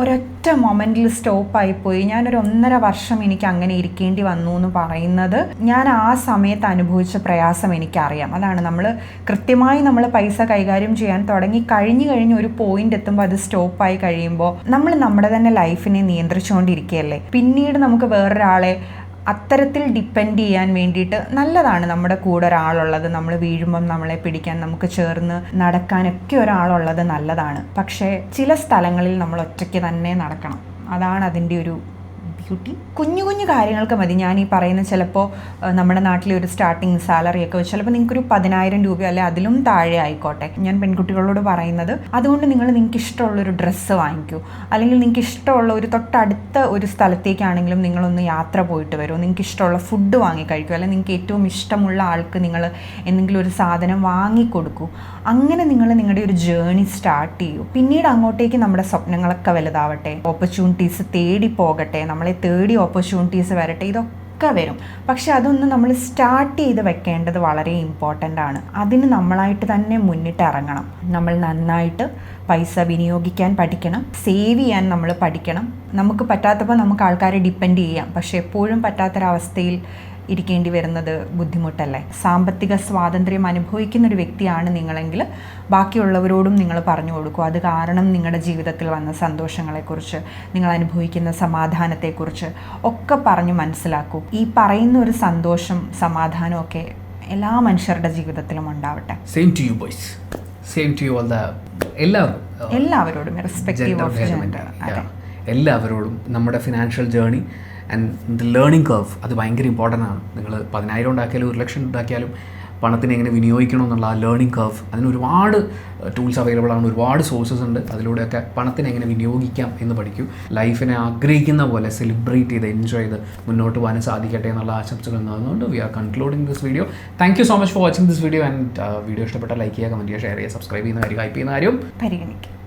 ഒരൊറ്റ മൊമെൻറ്റിൽ സ്റ്റോപ്പായിപ്പോയി. ഞാനൊരു 1.5 വർഷം എനിക്ക് അങ്ങനെ ഇരിക്കേണ്ടി വന്നു എന്ന് പറയുന്നത് ഞാൻ ആ സമയത്ത് അനുഭവിച്ച പ്രയാസം എനിക്കറിയാം. അതാണ് കൃത്യമായി നമ്മൾ പൈസ കൈകാര്യം ചെയ്യാൻ തുടങ്ങി കഴിഞ്ഞ് ഒരു പോയിന്റ് എത്തുമ്പോൾ അത് സ്റ്റോപ്പായി കഴിയുമ്പോൾ നമ്മൾ നമ്മുടെ തന്നെ ലൈഫിനെ നിയന്ത്രിച്ചുകൊണ്ടിരിക്കുകയല്ലേ. പിന്നീട് നമുക്ക് വേറൊരാളെ അത്തരത്തിൽ ഡിപ്പെൻഡ് ചെയ്യാൻ വേണ്ടിയിട്ട് നല്ലതാണ് നമ്മുടെ കൂടെ ഒരാളുള്ളത്. നമ്മൾ വീഴുമ്പം നമ്മളെ പിടിക്കാൻ, നമുക്ക് ചേർന്ന് നടക്കാനൊക്കെ ഒരാളുള്ളത് നല്ലതാണ്. പക്ഷേ ചില സ്ഥലങ്ങളിൽ നമ്മൾ ഒറ്റയ്ക്ക് തന്നെ നടക്കണം. അതാണ് അതിൻ്റെ ഒരു ബ്യൂട്ടി. കുഞ്ഞു കാര്യങ്ങൾക്ക് മതി. ഞാൻ ഈ പറയുന്ന ചിലപ്പോൾ നമ്മുടെ നാട്ടിലെ ഒരു സ്റ്റാർട്ടിങ് സാലറിയൊക്കെ വെച്ച് ചിലപ്പോൾ നിങ്ങൾക്കൊരു 10,000 രൂപ അല്ലെ അതിലും താഴെ ആയിക്കോട്ടെ. ഞാൻ പെൺകുട്ടികളോട് പറയുന്നത്, അതുകൊണ്ട് നിങ്ങൾക്ക് ഇഷ്ടമുള്ളൊരു ഡ്രസ്സ് വാങ്ങിക്കൂ, അല്ലെങ്കിൽ നിങ്ങൾക്ക് ഇഷ്ടമുള്ള ഒരു തൊട്ടടുത്ത ഒരു സ്ഥലത്തേക്കാണെങ്കിലും നിങ്ങളൊന്ന് യാത്ര പോയിട്ട് വരൂ, നിങ്ങൾക്ക് ഇഷ്ടമുള്ള ഫുഡ് വാങ്ങിക്കഴിക്കൂ, അല്ലെങ്കിൽ നിങ്ങൾക്ക് ഏറ്റവും ഇഷ്ടമുള്ള ആൾക്ക് നിങ്ങൾ എന്തെങ്കിലും ഒരു സാധനം വാങ്ങിക്കൊടുക്കൂ. അങ്ങനെ നിങ്ങൾ നിങ്ങളുടെ ഒരു ജേർണി സ്റ്റാർട്ട് ചെയ്യൂ. പിന്നീട് അങ്ങോട്ടേക്ക് നമ്മുടെ സ്വപ്നങ്ങളൊക്കെ വലുതാവട്ടെ, ഓപ്പർച്യൂണിറ്റീസ് തേടി പോകട്ടെ, നമ്മളെ തേടി ഓപ്പർച്യൂണിറ്റീസ് വരട്ടെ, ഇതൊക്കെ വരും. പക്ഷെ അതൊന്ന് നമ്മൾ സ്റ്റാർട്ട് ചെയ്ത് വെക്കേണ്ടത് വളരെ ഇമ്പോർട്ടൻ്റ് ആണ്. അതിന് നമ്മളായിട്ട് തന്നെ മുന്നിട്ടിറങ്ങണം. നമ്മൾ നന്നായിട്ട് പൈസ വിനിയോഗിക്കാൻ പഠിക്കണം, സേവ് ചെയ്യാൻ നമ്മൾ പഠിക്കണം. നമുക്ക് പറ്റാത്തപ്പോൾ നമുക്ക് ആൾക്കാരെ ഡിപ്പെൻഡ് ചെയ്യാം, പക്ഷെ എപ്പോഴും പറ്റാത്തൊരവസ്ഥയിൽ ഇരിക്കേണ്ടി വരുന്നത് ബുദ്ധിമുട്ടല്ലേ. സാമ്പത്തിക സ്വാതന്ത്ര്യം അനുഭവിക്കുന്നൊരു വ്യക്തിയാണ് നിങ്ങളെങ്കിൽ ബാക്കിയുള്ളവരോടും നിങ്ങൾ പറഞ്ഞു കൊടുക്കും. അത് കാരണം നിങ്ങളുടെ ജീവിതത്തിൽ വന്ന സന്തോഷങ്ങളെക്കുറിച്ച്, നിങ്ങൾ അനുഭവിക്കുന്ന സമാധാനത്തെക്കുറിച്ച് ഒക്കെ പറഞ്ഞ് മനസ്സിലാക്കൂ. ഈ പറയുന്ന ഒരു സന്തോഷം, സമാധാനം ഒക്കെ എല്ലാ മനുഷ്യരുടെ ജീവിതത്തിലും ഉണ്ടാവട്ടെ. Same to you boys, same to you all the എല്ലാവരോടും റെസ്പെക്റ്റീവ് ഓഫ് ജെൻഡർ. എല്ലാവരോടും നമ്മുടെ financial journey and the learning curve അത് ഭയങ്കര ഇമ്പോർട്ടൻ്റ് ആണ്. നിങ്ങൾ 10,000 ഉണ്ടാക്കിയാലും 1,00,000 ഉണ്ടാക്കിയാലും പണത്തിനെ എങ്ങനെ വിനിയോഗിക്കണം എന്നുള്ള ആ ലേണിംഗ് കർവ്, അതിന് ഒരുപാട് ടൂൾസ് അവൈലബിൾ ആണ്, ഒരുപാട് സോഴ്സസ് ഉണ്ട്. അതിലൂടെയൊക്കെ പണത്തിനെ എങ്ങനെ വിനിയോഗിക്കാം എന്ന് പഠിക്കും. ലൈഫിനെ ആഗ്രഹിക്കുന്ന പോലെ സെലിബ്രേറ്റ് ചെയ്ത് എൻജോയ് ചെയ്ത് മുന്നോട്ട് പോകാൻ സാധിക്കട്ടെ എന്നുള്ള ആശംസകൾ നേർന്നുകൊണ്ട് we are concluding this video. Thank you so much for watching this video. And video ഇഷ്ടപ്പെട്ട ലൈക്ക് ചെയ്യുക, കമൻറ്റ് ചെയ്യുക, ഷെയർ ചെയ്യുക, സബ്സ്ക്രൈബ് ചെയ്യുന്ന കാര്യം, ഹൈപ്പ് ചെയ്യുന്ന കാര്യം പരിഗണിക്കുക.